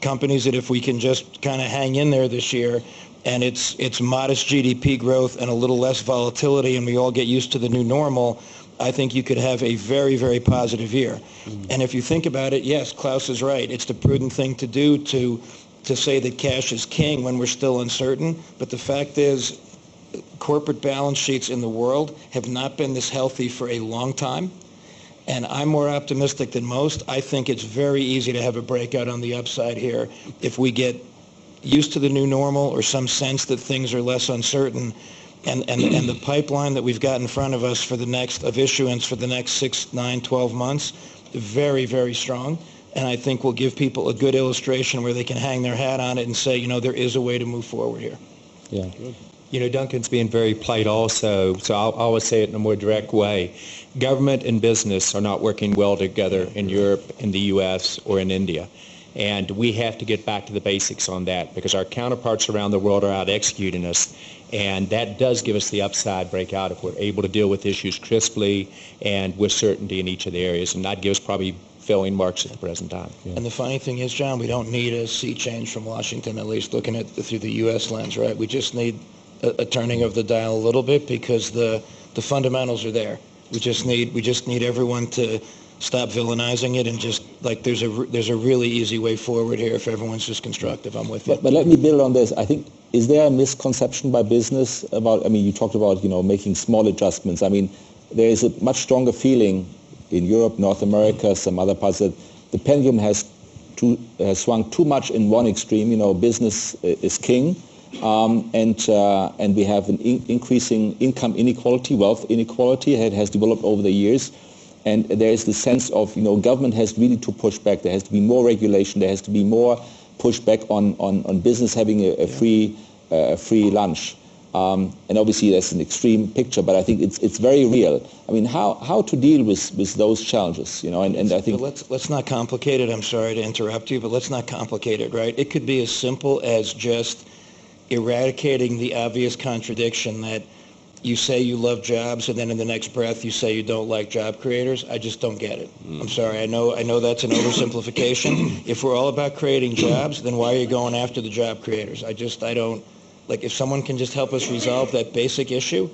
companies that if we can just kind of hang in there this year, and it's modest GDP growth and a little less volatility, and we all get used to the new normal, I think you could have a very, very positive year. And if you think about it, yes, Klaus is right. It's the prudent thing to do to say that cash is king when we're still uncertain. But the fact is, corporate balance sheets in the world have not been this healthy for a long time. And I'm more optimistic than most. I think it's very easy to have a breakout on the upside here if we get used to the new normal or some sense that things are less uncertain. And the pipeline that we've got in front of us for the next of issuance for the next 6, 9, 12 months, very, very strong. And I think we'll give people a good illustration where they can hang their hat on it and say, there is a way to move forward here.
Yeah.
Good. Duncan's being very polite also, so I'll always say it in a more direct way. Government and business are not working well together in Europe, in the U.S., or in India. And we have to get back to the basics on that because our counterparts around the world are out executing us. And that does give us the upside breakout if we're able to deal with issues crisply and with certainty in each of the areas. And that gives probably failing marks at the present time.
Yeah. And the funny thing is, John, we don't need a sea change from Washington, at least looking at through the U.S. lens, right? We just need a turning of the dial a little bit because the fundamentals are there. We just need everyone to stop villainizing it and just there's a really easy way forward here if everyone's just constructive. I'm with you.
But let me build on this. I think, is there a misconception by business about, you talked about, making small adjustments. There is a much stronger feeling in Europe, North America, some other parts that the pendulum has swung too much in one extreme. Business is king. And we have an increasing income inequality, wealth inequality. It has developed over the years. And there is the sense of, government has really to push back. There has to be more regulation. There has to be more pushback on business having a free lunch. And obviously that's an extreme picture, but I think it's very real. How to deal with those challenges, and I think...
But let's not complicate it. I'm sorry to interrupt you, but let's not complicate it, right? It could be as simple as just eradicating the obvious contradiction that you say you love jobs and then in the next breath you say you don't like job creators. I just don't get it. I'm sorry. I know that's an oversimplification. If we're all about creating jobs, then why are you going after the job creators? I don't, if someone can just help us resolve that basic issue,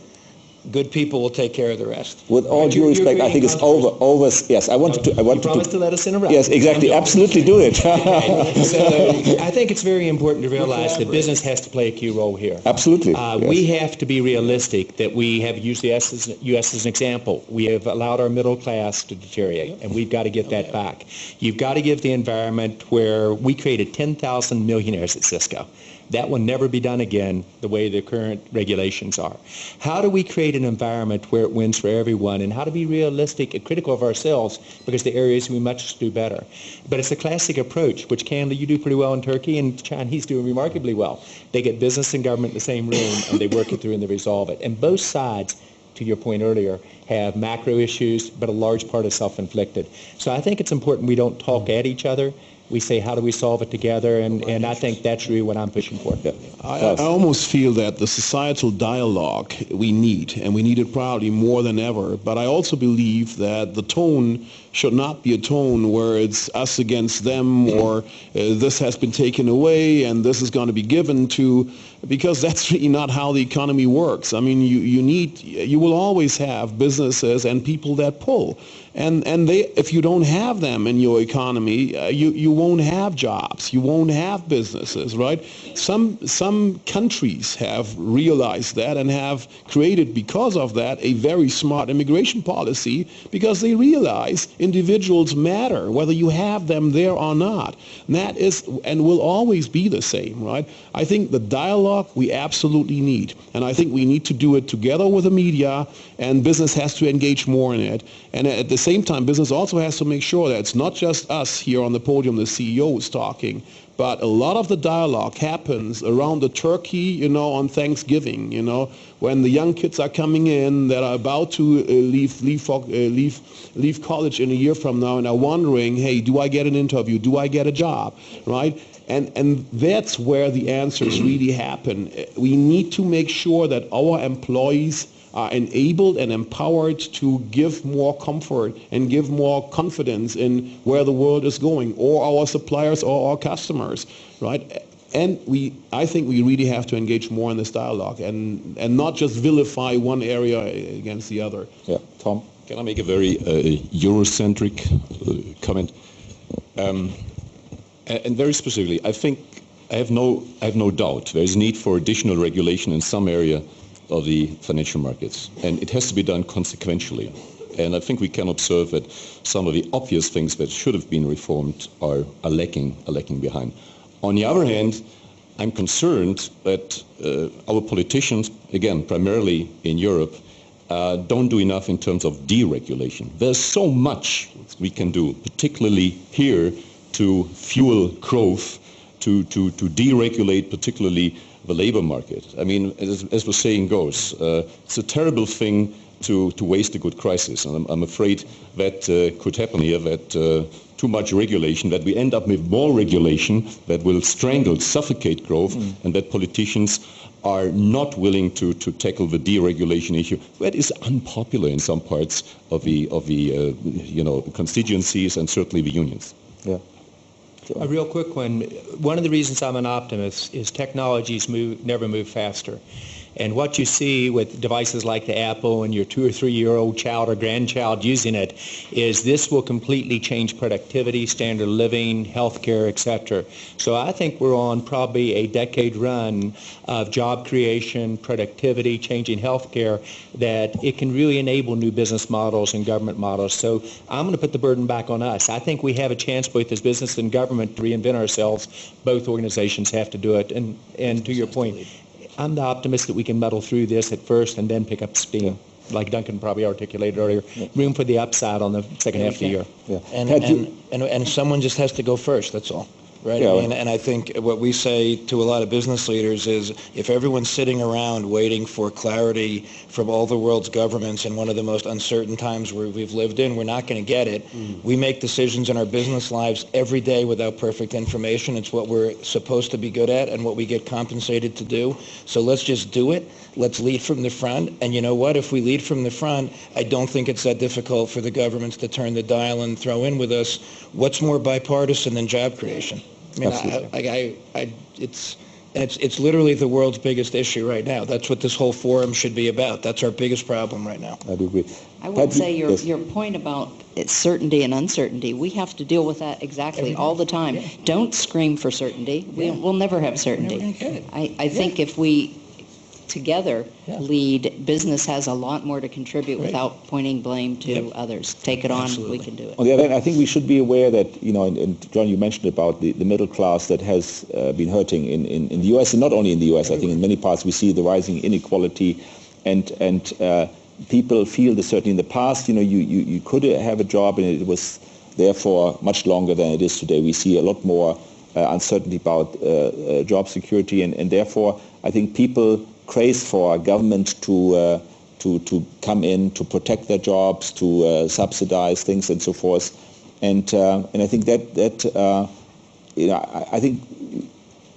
good people will take care of the rest.
With all due respect, I think it's over. Yes, I wanted to.
You promised to let us interrupt.
Yes, exactly. Absolutely, do it.
Okay. So I think it's very important to realize that business has to play a key role here.
Absolutely. Yes.
We have to be realistic that we have used the U.S. as an example. We have allowed our middle class to deteriorate, and we've got to get that back. You've got to give the environment where we created 10,000 millionaires at Cisco. That will never be done again the way the current regulations are. How do we create an environment where it wins for everyone, and how to be realistic and critical of ourselves because the areas we must do better. But it's a classic approach, which candidly you do pretty well in Turkey, and Chinese do remarkably well. They get business and government in the same room, and they work it through and they resolve it. And both sides, to your point earlier, have macro issues, but a large part is self-inflicted. So I think it's important we don't talk at each other. We say, how do we solve it together? And I think that's really what I'm pushing for.
I almost feel that the societal dialogue we need, and we need it probably more than ever, but I also believe that the tone should not be a tone where it's us against them or this has been taken away and this is going to be given to, because that's really not how the economy works. You will always have businesses and people that pull. And if you don't have them in your economy, you won't have jobs, you won't have businesses, right? Some countries have realized that and have created, because of that, a very smart immigration policy, because they realize individuals matter, whether you have them there or not. And that is and will always be the same, right? I think the dialogue we absolutely need, and I think we need to do it together with the media, and business has to engage more in it. And at the same time, business also has to make sure that it's not just us here on the podium, the CEO is talking, but a lot of the dialogue happens around the turkey, on Thanksgiving, when the young kids are coming in that are about to leave college in a year from now and are wondering, hey, do I get an interview? Do I get a job? Right? And that's where the answers really happen. We need to make sure that our employees are enabled and empowered to give more comfort and give more confidence in where the world is going, or our suppliers or our customers, right? And I think we really have to engage more in this dialogue and not just vilify one area against the other.
Yeah, Tom?
Can I make a very Eurocentric comment? And very specifically, I think I have no doubt there is need for additional regulation in some area of the financial markets, and it has to be done consequentially. And I think we can observe that some of the obvious things that should have been reformed are lacking behind. On the other hand, I'm concerned that our politicians, again, primarily in Europe, don't do enough in terms of deregulation. There's so much we can do, particularly here, to fuel growth, to deregulate particularly the labor market. I mean, as the saying goes, it's a terrible thing to waste a good crisis. And I'm afraid that could happen here, that too much regulation, that we end up with more regulation that will strangle, suffocate growth, and that politicians are not willing to tackle the deregulation issue. That is unpopular in some parts of the constituencies and certainly the unions.
Yeah.
A real quick one. One of the reasons I'm an optimist is technologies never move faster. And what you see with devices like the Apple and your 2 or 3 year old child or grandchild using it is this will completely change productivity, standard of living, healthcare, etc. So I think we're on probably a decade run of job creation, productivity, changing healthcare, that it can really enable new business models and government models. So I'm going to put the burden back on us. I think we have a chance both as business and government to reinvent ourselves. Both organizations have to do it. And to your point, I'm the optimist that we can muddle through this at first and then pick up steam, like Duncan probably articulated earlier. Room for the upside on the second half of the year.
Yeah.
And someone just has to go first, that's all. Right.
Yeah,
and I think what we say to a lot of business leaders is if everyone's sitting around waiting for clarity from all the world's governments in one of the most uncertain times we've lived in, we're not going to get it. We make decisions in our business lives every day without perfect information. It's what we're supposed to be good at and what we get compensated to do. So let's just do it. Let's lead from the front. And you know what? If we lead from the front, I don't think it's that difficult for the governments to turn the dial and throw in with us. What's more bipartisan than job creation? I mean, it's literally the world's biggest issue right now. That's what this whole forum should be about. That's our biggest problem right now.
I do agree.
I would say your point about certainty and uncertainty, we have to deal with that exactly all the time. Yeah. Don't scream for certainty. We'll never have certainty. I think if we together lead, business has a lot more to contribute without pointing blame to others. Take it on, we can do it.
On the other hand, I think we should be aware that, and John, you mentioned about the middle class that has been hurting in the U.S. and not only in the U.S. I think in many parts we see the rising inequality and people feel that certainly in the past, you could have a job and it was therefore much longer than it is today. We see a lot more uncertainty about job security and therefore I think people craze for government to come in to protect their jobs, to subsidize things and so forth, and I think that I think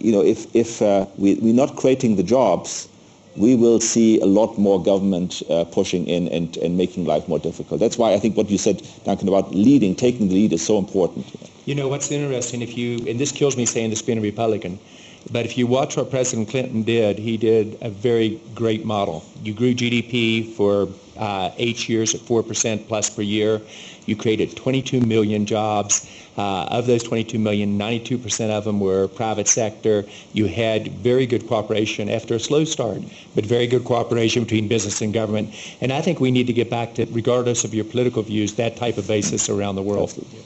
if we're not creating the jobs, we will see a lot more government pushing in and making life more difficult. That's why I think what you said, Duncan, about leading, taking the lead is so important.
You know what's interesting, and this kills me saying this being a Republican. But if you watch what President Clinton did, he did a very great model. You grew GDP for 8 years at 4% plus per year. You created 22 million jobs. Of those 22 million, 92% of them were private sector. You had very good cooperation after a slow start, but very good cooperation between business and government. And I think we need to get back to, regardless of your political views, that type of basis around the world.
Absolutely.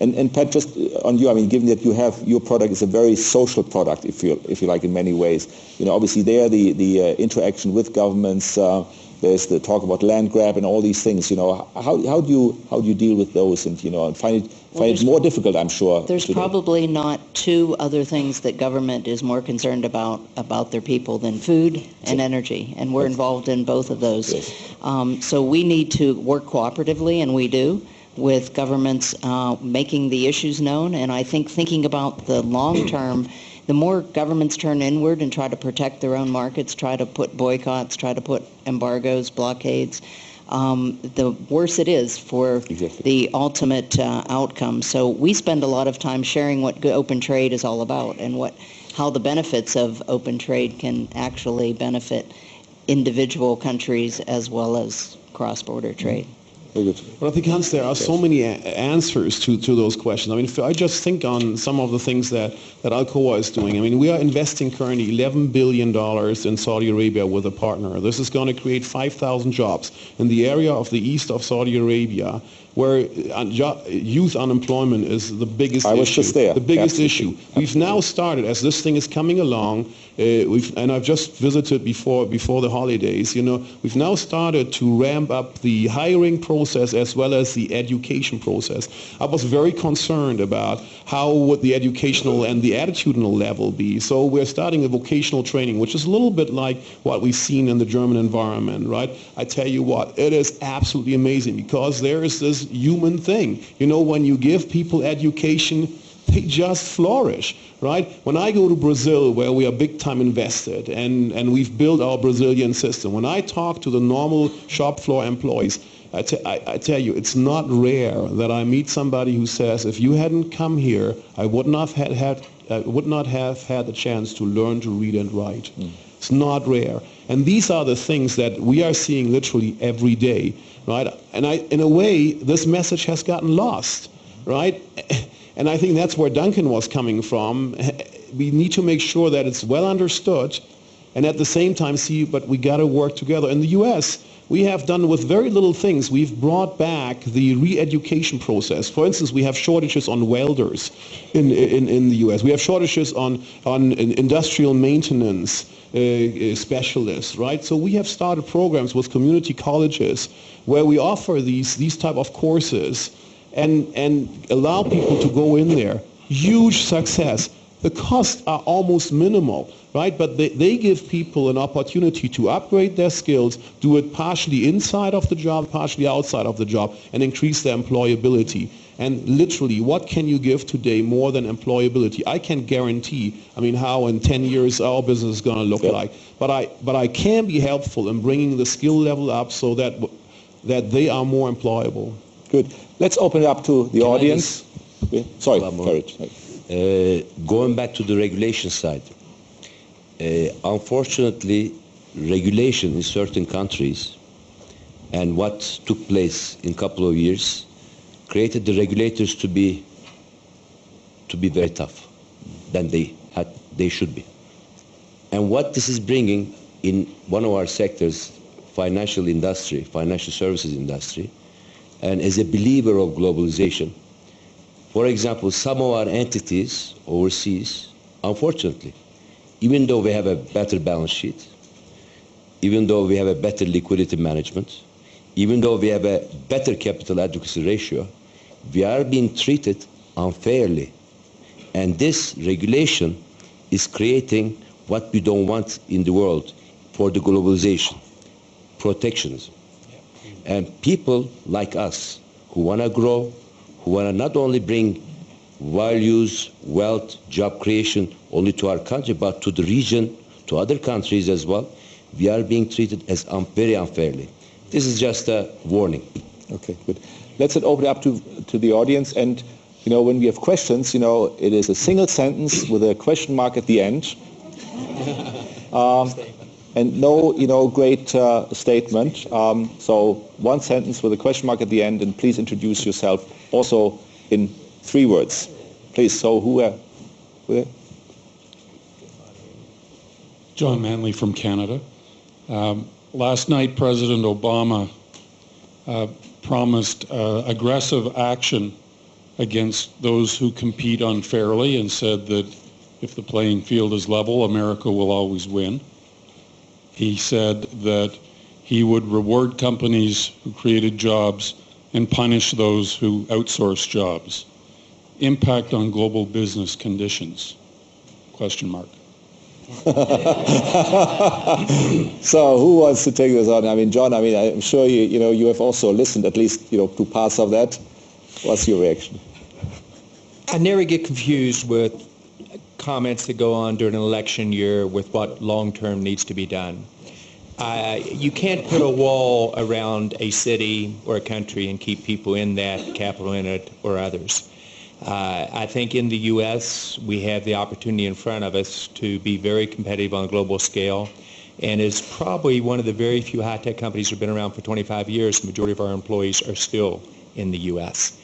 And Pat, just on you, I mean, given that you have your product is a very social product, if you like, in many ways. Obviously there the interaction with governments. There's the talk about land grab and all these things. How do you deal with those and and find it more difficult? I'm sure.
There's today. Probably not two other things that government is more concerned about their people than food and energy, and we're involved in both of those. Yes. So we need to work cooperatively, and we do, with governments making the issues known. And I think thinking about the long term, the more governments turn inward and try to protect their own markets, try to put boycotts, try to put embargoes, blockades, the worse it is for the ultimate outcome. So we spend a lot of time sharing what open trade is all about and what how the benefits of open trade can actually benefit individual countries as well as cross-border trade.
Very good.
But I think, Hans, there are so many answers to those questions. I mean, if I just think on some of the things that Alcoa is doing. I mean, we are investing currently $11 billion in Saudi Arabia with a partner. This is going to create 5,000 jobs in the area of the east of Saudi Arabia, where youth unemployment is the biggest issue.
I was just there.
The biggest
Absolutely.
issue. We've now started, as this thing is coming along, and I've just visited before the holidays, we've now started to ramp up the hiring process as well as the education process. I was very concerned about how would the educational and the attitudinal level be. So we're starting a vocational training, which is a little bit like what we've seen in the German environment, right? I tell you what, it is absolutely amazing because there is this human thing. When you give people education, they just flourish, right? When I go to Brazil, where we are big time invested, and we've built our Brazilian system, when I talk to the normal shop floor employees, I tell you, it's not rare that I meet somebody who says, if you hadn't come here, I would not have had the chance to learn to read and write. It's not rare. And these are the things that we are seeing literally every day, right? And in a way, this message has gotten lost, right? And I think that's where Duncan was coming from. We need to make sure that it's well understood and at the same time but we got to work together. In the U.S., we have done with very little things. We've brought back the re-education process. For instance, we have shortages on welders in the U.S. We have shortages on industrial maintenance specialists, right? So we have started programs with community colleges where we offer these type of courses and allow people to go in there. Huge success. The costs are almost minimal, right? But they give people an opportunity to upgrade their skills, do it partially inside of the job, partially outside of the job, and increase their employability. And literally, what can you give today more than employability? I can't guarantee, how in 10 years our business is going to look like. But I can be helpful in bringing the skill level up so that they are more employable.
Good. Let's open it up to the audience. Sorry, Farid.
Going back to the regulation side, unfortunately, regulation in certain countries and what took place in a couple of years created the regulators to be very tough than they should be. And what this is bringing in one of our sectors, financial services industry, and as a believer of globalization, for example, some of our entities overseas, unfortunately, even though we have a better balance sheet, even though we have a better liquidity management, even though we have a better capital adequacy ratio, we are being treated unfairly. And this regulation is creating what we don't want in the world for the globalization, protectionism. And people like us who want to grow, who want to not only bring values, wealth, job creation only to our country, but to the region, to other countries as well, we are being treated as very unfairly. This is just a warning.
Okay, good. Let's open it up to the audience. And, when we have questions, it is a single sentence with a question mark at the end. And no, great statement. So one sentence with a question mark at the end, and please introduce yourself also in 3 words. Please, so who?
John Manley from Canada. Last night, President Obama promised aggressive action against those who compete unfairly and said that if the playing field is level, America will always win. He said that he would reward companies who created jobs and punish those who outsource jobs. Impact on global business conditions? Question mark.
So who wants to take this on? John, I'm sure you have also listened at least to parts of that. What's your reaction?
I never get confused with comments that go on during an election year with what long-term needs to be done. You can't put a wall around a city or a country and keep people in that, capital in it, or others. I think in the U.S. we have the opportunity in front of us to be very competitive on a global scale, and is probably one of the very few high-tech companies that have been around for 25 years. The majority of our employees are still in the U.S.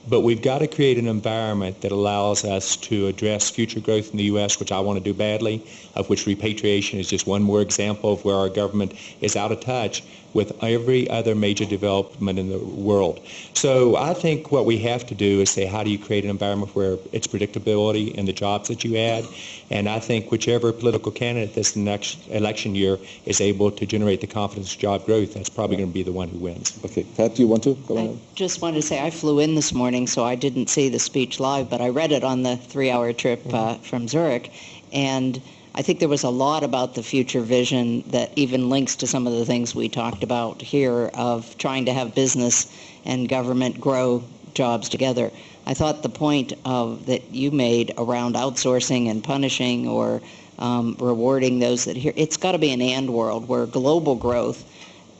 But we've got to create an environment that allows us to address future growth in the U.S., which I want to do badly, of which repatriation is just one more example of where our government is out of touch with every other major development in the world. So I think what we have to do is say, how do you create an environment where it's predictability in the jobs that you add? And I think whichever political candidate this next election year is able to generate the confidence of job growth, that's probably going to be the one who wins.
Okay, Pat, do you want to go
I
ahead?
just wanted to say I flew in this morning, so I didn't see the speech live, but I read it on the 3-hour trip from Zurich, and I think there was a lot about the future vision that even links to some of the things we talked about here of trying to have business and government grow jobs together. I thought the point that you made around outsourcing and punishing or rewarding those that here, it's got to be an and world where global growth,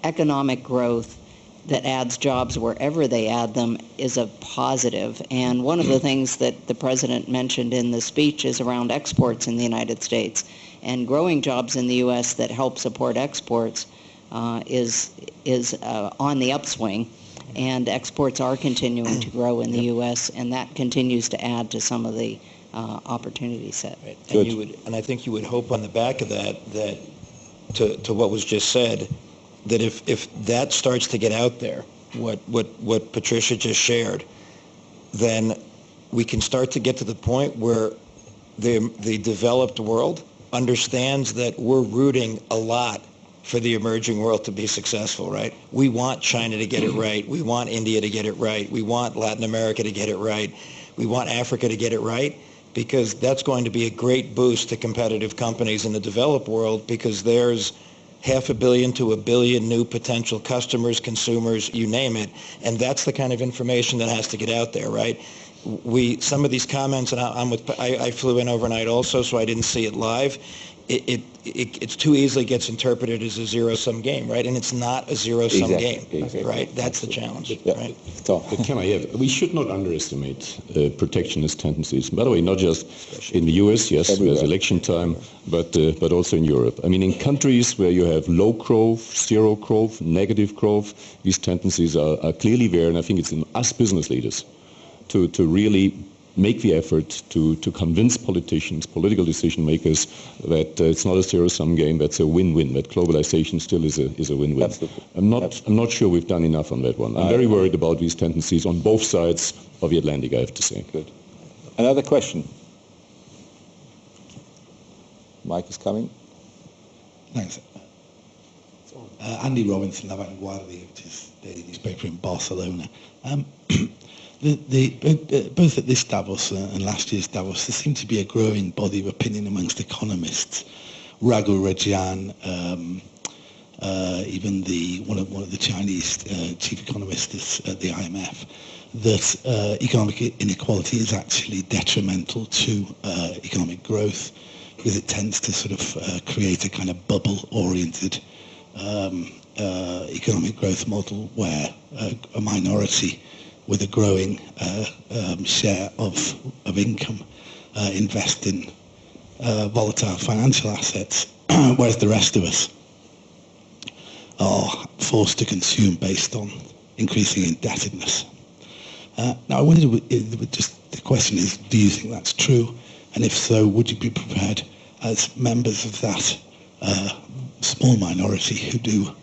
economic growth that adds jobs wherever they add them is a positive. And one of the things that the president mentioned in the speech is around exports in the United States. And growing jobs in the U.S. that help support exports is on the upswing. And exports are continuing to grow in the U.S., and that continues to add to some of the opportunity set.
Right. And I think you would hope on the back of that to what was just said, that if that starts to get out there, what Patricia just shared, then we can start to get to the point where the developed world understands that we're rooting a lot for the emerging world to be successful, right? We want China to get it right. We want India to get it right. We want Latin America to get it right. We want Africa to get it right, because that's going to be a great boost to competitive companies in the developed world, because there's 500 million to 1 billion new potential customers, consumers, you name it, and that's the kind of information that has to get out there, right? Some of these comments, and I flew in overnight also, so I didn't see it live. It too easily gets interpreted as a zero-sum game, right? And it's not a zero-sum game, right? That's the challenge, right?
But can I add, we should not underestimate protectionist tendencies. By the way, not just in the US, yes, there's election time, but also in Europe. I mean, in countries where you have low growth, zero growth, negative growth, these tendencies are clearly there, and I think it's in us business leaders to really make the effort to convince politicians, political decision makers, that it's not a zero-sum game, that's a win-win, that globalization still is a win-win.
Absolutely.
I'm not sure we've done enough on that one. I'm very worried about these tendencies on both sides of the Atlantic, I have to say.
Good. Another question. Mike is coming.
Thanks. Andy Robinson, La Vanguardia, which is a daily newspaper in Barcelona. Both at this Davos and last year's Davos, there seemed to be a growing body of opinion amongst economists. Raghu Rajan, even one of the Chinese chief economists at the IMF, that economic inequality is actually detrimental to economic growth, because it tends to sort of create a kind of bubble-oriented economic growth model where a minority with a growing share of income invest in volatile financial assets, whereas the rest of us are forced to consume based on increasing indebtedness. Now, I wondered, just the question is, do you think that's true? And if so, would you be prepared, as members of that small minority who do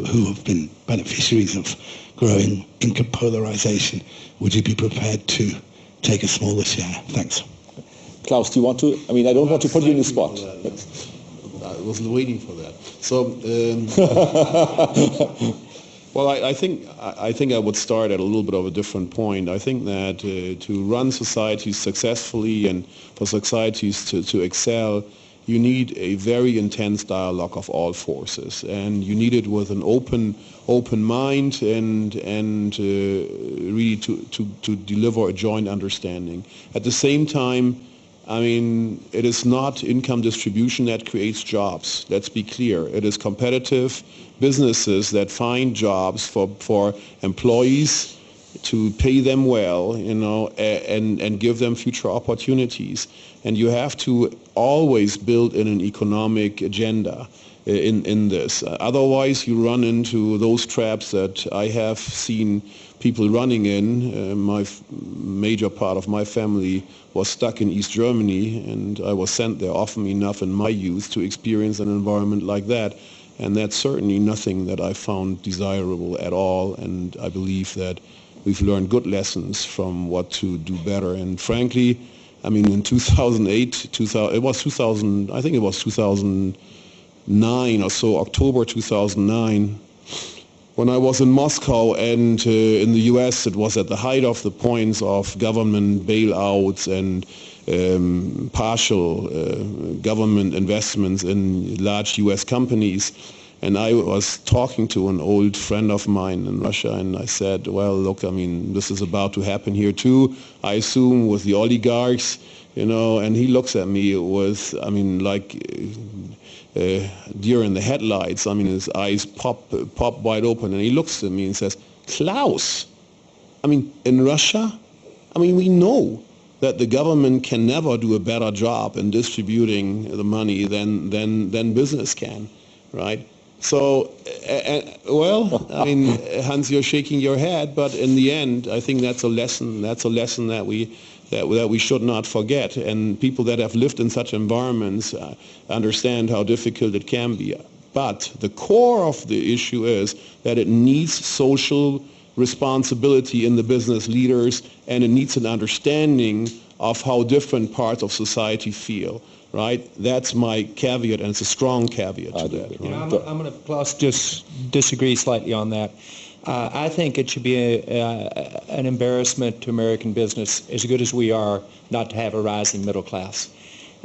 who have been beneficiaries of growing income polarization, would you be prepared to take a smaller share? Thanks.
Klaus, do you want to? I mean, I don't want to put you in the spot.
I was waiting for that. So, well, I think I would start at a little bit of a different point. I think that to run societies successfully and for societies to excel, you need a very intense dialogue of all forces, and you need it with an open mind and really to deliver a joint understanding. At the same time, I mean, it is not income distribution that creates jobs. Let's be clear. It is competitive businesses that find jobs for employees to pay them well, and give them future opportunities. And you have to always build in an economic agenda in this. Otherwise, you run into those traps that I have seen people running in. My major part of my family was stuck in East Germany, and I was sent there often enough in my youth to experience an environment like that. And that's certainly nothing that I found desirable at all. And I believe that we've learned good lessons from what to do better. And frankly, I mean, in 2008, I think it was 2009 or so, October 2009, when I was in Moscow and in the US, it was at the height of the points of government bailouts and partial government investments in large US companies. And I was talking to an old friend of mine in Russia, and I said, well, look, I mean, this is about to happen here too, I assume, with the oligarchs, and he looks at me with, I mean, like deer in the headlights. I mean, his eyes pop wide open, and he looks at me and says, Klaus, I mean, in Russia, I mean, we know that the government can never do a better job in distributing the money than business can, right? So, well, I mean, Hans, you're shaking your head, but in the end, I think that's a lesson. That's a lesson that we should not forget. And people that have lived in such environments understand how difficult it can be. But the core of the issue is that it needs social responsibility in the business leaders, and it needs an understanding of how different parts of society feel. Right? That's my caveat, and it's a strong caveat to that. Right?
I'm going to plus just disagree slightly on that. I think it should be an embarrassment to American business, as good as we are, not to have a rising middle class.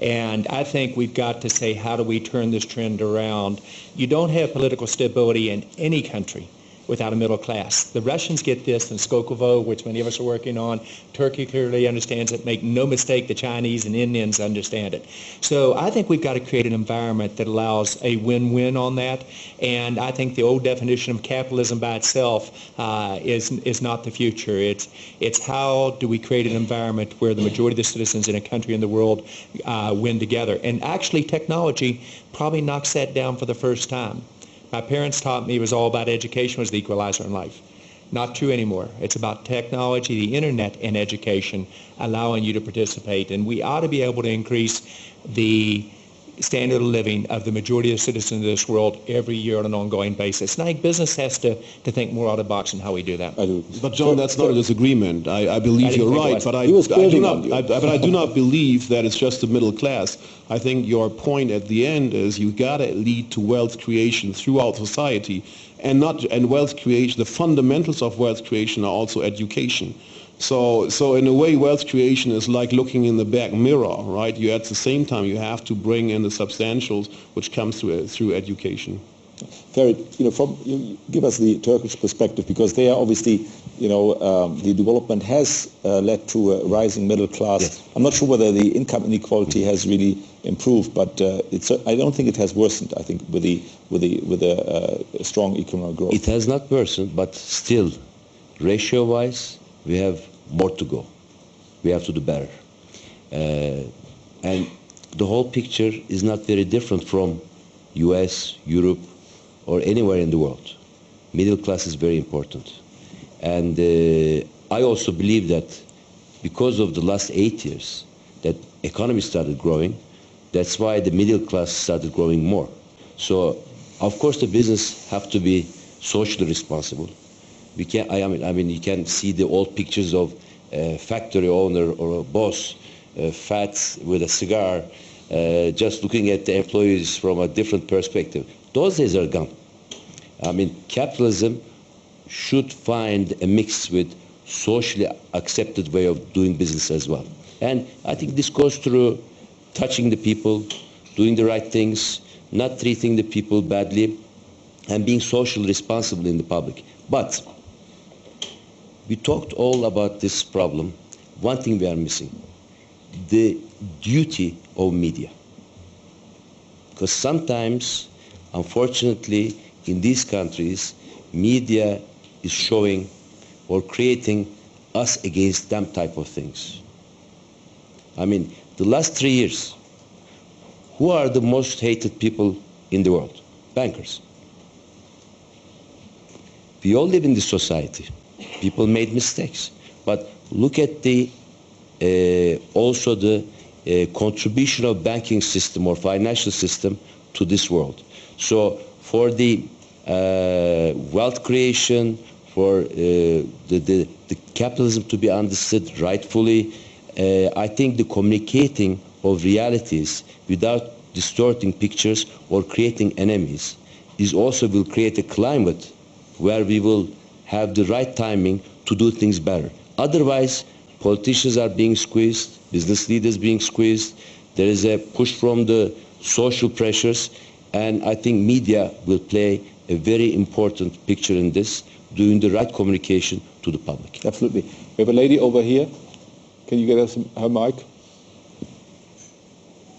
And I think we've got to say, how do we turn this trend around? You don't have political stability in any country without a middle class. The Russians get this in Skolkovo, which many of us are working on. Turkey clearly understands it. Make no mistake, the Chinese and Indians understand it. So I think we've got to create an environment that allows a win-win on that. And I think the old definition of capitalism by itself is not the future. It's how do we create an environment where the majority of the citizens in a country in the world win together. And actually, technology probably knocks that down for the first time. My parents taught me it was all about education was the equalizer in life. Not true anymore. It's about technology, the internet, and education allowing you to participate. And we ought to be able to increase the standard of living of the majority of the citizens of this world every year on an ongoing basis. And I think business has to think more out of the box in how we do that.
I do. But John, that's not a disagreement. I believe you're right, but I do not believe that it's just the middle class. I think your point at the end is you got to lead to wealth creation throughout society, and wealth creation. The fundamentals of wealth creation are also education. So in a way, wealth creation is like looking in the back mirror, right? You at the same time you have to bring in the substantials, which comes through education.
Ferit, you give us the Turkish perspective, because there obviously, the development has led to a rising middle class.
Yes.
I'm not sure whether the income inequality has really improved, but I don't think it has worsened. I think with the strong economic growth.
It has not worsened, but still, ratio-wise, we have more to go. We have to do better. And the whole picture is not very different from US, Europe, or anywhere in the world. Middle class is very important. And I also believe that because of the last 8 years, that economy started growing, that's why the middle class started growing more. So, of course, the business have to be socially responsible. We can, I mean, you can see the old pictures of a factory owner or a boss, fat with a cigar, just looking at the employees from a different perspective. Those days are gone. I mean, capitalism should find a mix with socially accepted way of doing business as well. And I think this goes through touching the people, doing the right things, not treating the people badly, and being socially responsible in the public. But we talked all about this problem. One thing we are missing, the duty of media. Because sometimes, unfortunately, in these countries, media is showing or creating us against them type of things. I mean, the last 3 years, who are the most hated people in the world? Bankers. We all live in this society. People made mistakes. But look at the also the contribution of banking system or financial system to this world. So for the wealth creation, for the capitalism to be understood rightfully, I think the communicating of realities without distorting pictures or creating enemies is also will create a climate where we will have the right timing to do things better. Otherwise, politicians are being squeezed, business leaders being squeezed, there is a push from the social pressures, and I think media will play a very important picture in this, doing the right communication to the public.
Absolutely. We have a lady over here. Can you get us her mic?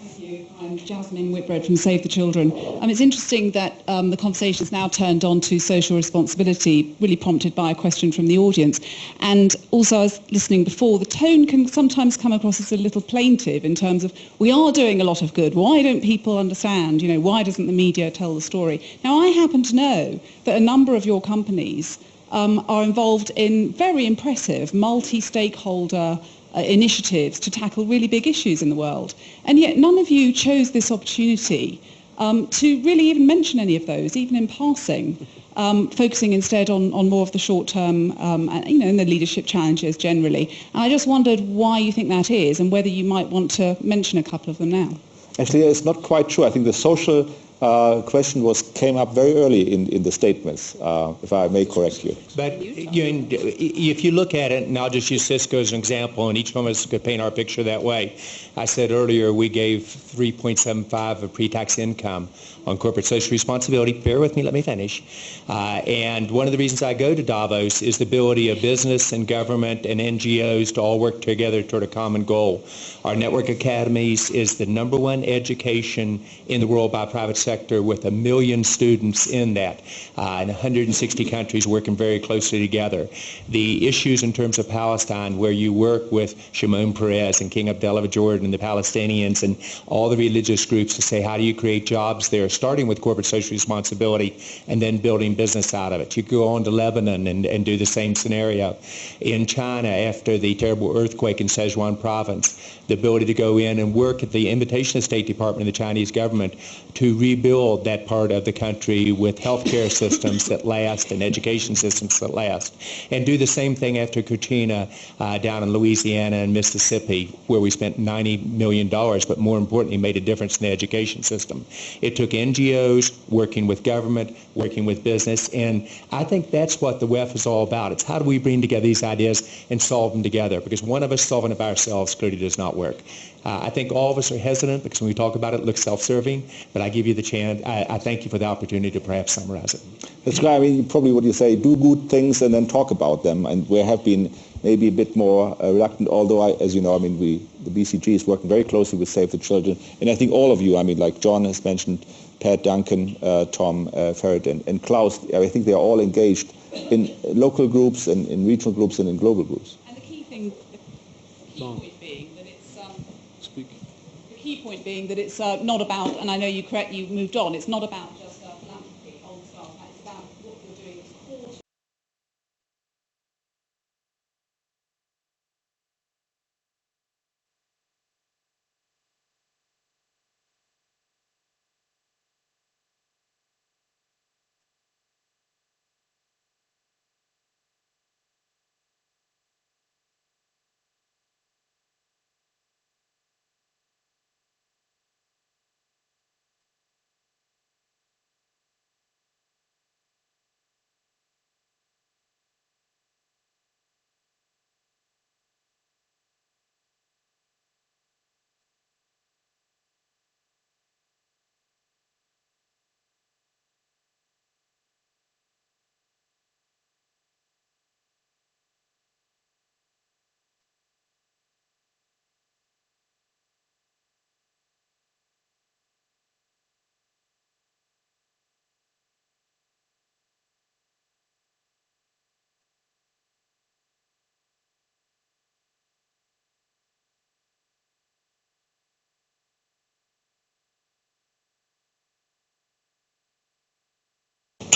Thank you. I'm Jasmine Whitbread from Save the Children. It's interesting that the conversation has now turned on to social responsibility, really prompted by a question from the audience. And also, I was listening before, the tone can sometimes come across as a little plaintive in terms of, we are doing a lot of good. Why don't people understand? You know, why doesn't the media tell the story? Now, I happen to know that a number of your companies are involved in very impressive multi-stakeholder initiatives to tackle really big issues in the world. And yet none of you chose this opportunity to really even mention any of those, even in passing, focusing instead on more of the short-term, and the leadership challenges generally. And I just wondered why you think that is and whether you might want to mention a couple of them now.
Actually, it's not quite true. I think the social question came up very early in the statements, if I may correct you.
But if you look at it, and I'll just use Cisco as an example, and each one of us could paint our picture that way. I said earlier we gave 3.75 of pre-tax income on corporate social responsibility. Bear with me, let me finish. And one of the reasons I go to Davos is the ability of business and government and NGOs to all work together toward a common goal. Our Network Academies is the #1 education in the world by private sector with 1 million students in that, in 160 countries working very closely together. The issues in terms of Palestine, where you work with Shimon Peres and King Abdullah of Jordan and the Palestinians and all the religious groups to say, how do you create jobs there, starting with corporate social responsibility and then building business out of it. You go on to Lebanon and do the same scenario. In China, after the terrible earthquake in Sichuan province, the ability to go in and work at the invitation of the State Department and the Chinese government to rebuild that part of the country with healthcare systems that last and education systems that last. And do the same thing after Katrina down in Louisiana and Mississippi, where we spent $90 million, but more importantly, made a difference in the education system. It took NGOs working with government, working with business, and I think that's what the WEF is all about. It's how do we bring together these ideas and solve them together, because one of us solving it by ourselves clearly does not work. I think all of us are hesitant because when we talk about it, it looks self-serving, but I give you the chance. I thank you for the opportunity to perhaps summarize it.
That's right. I mean, probably what you say, do good things and then talk about them. And we have been maybe a bit more reluctant, although, as you know, I mean, the BCG is working very closely with Save the Children. And I think all of you, I mean, like John has mentioned, Pat Duncan, Tom Ferret, and Klaus, I think they are all engaged in local groups and in regional groups and in global groups.
And the key thing, the key point being that it's the key point being that it's not about, and I know you moved on, it's not about just philanthropy, old stuff, it's about what you're doing as core to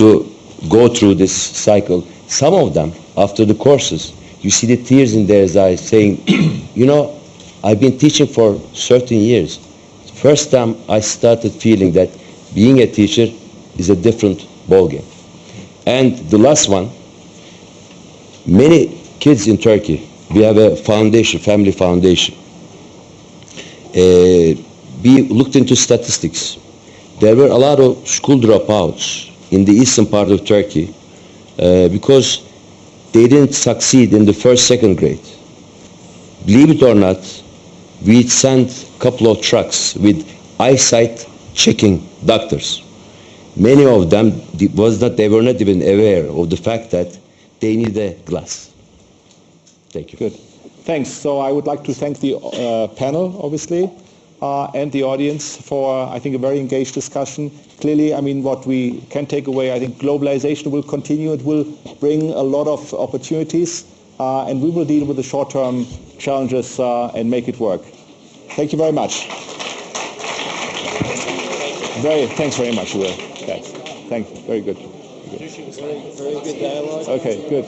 to go through this cycle. Some of them, after the courses, you see the tears in their eyes saying, you know, I've been teaching for 13 years. First time I started feeling that being a teacher is a different ballgame. And the last one, many kids in Turkey, we have a foundation, family foundation. We looked into statistics. There were a lot of school dropouts in the eastern part of Turkey because they didn't succeed in the first, second grade. Believe it or not, we sent a couple of trucks with eyesight checking doctors. Many of them they were not even aware of the fact that they need a glass. Thank you.
Good. Thanks. So I would like to thank the panel, obviously, and the audience for, I think, a very engaged discussion. Clearly, I mean, what we can take away, I think globalization will continue. It will bring a lot of opportunities, and we will deal with the short-term challenges and make it work. Thank you very much. Thanks very much, Will. Thanks. Very good. Very good dialogue. Okay, good.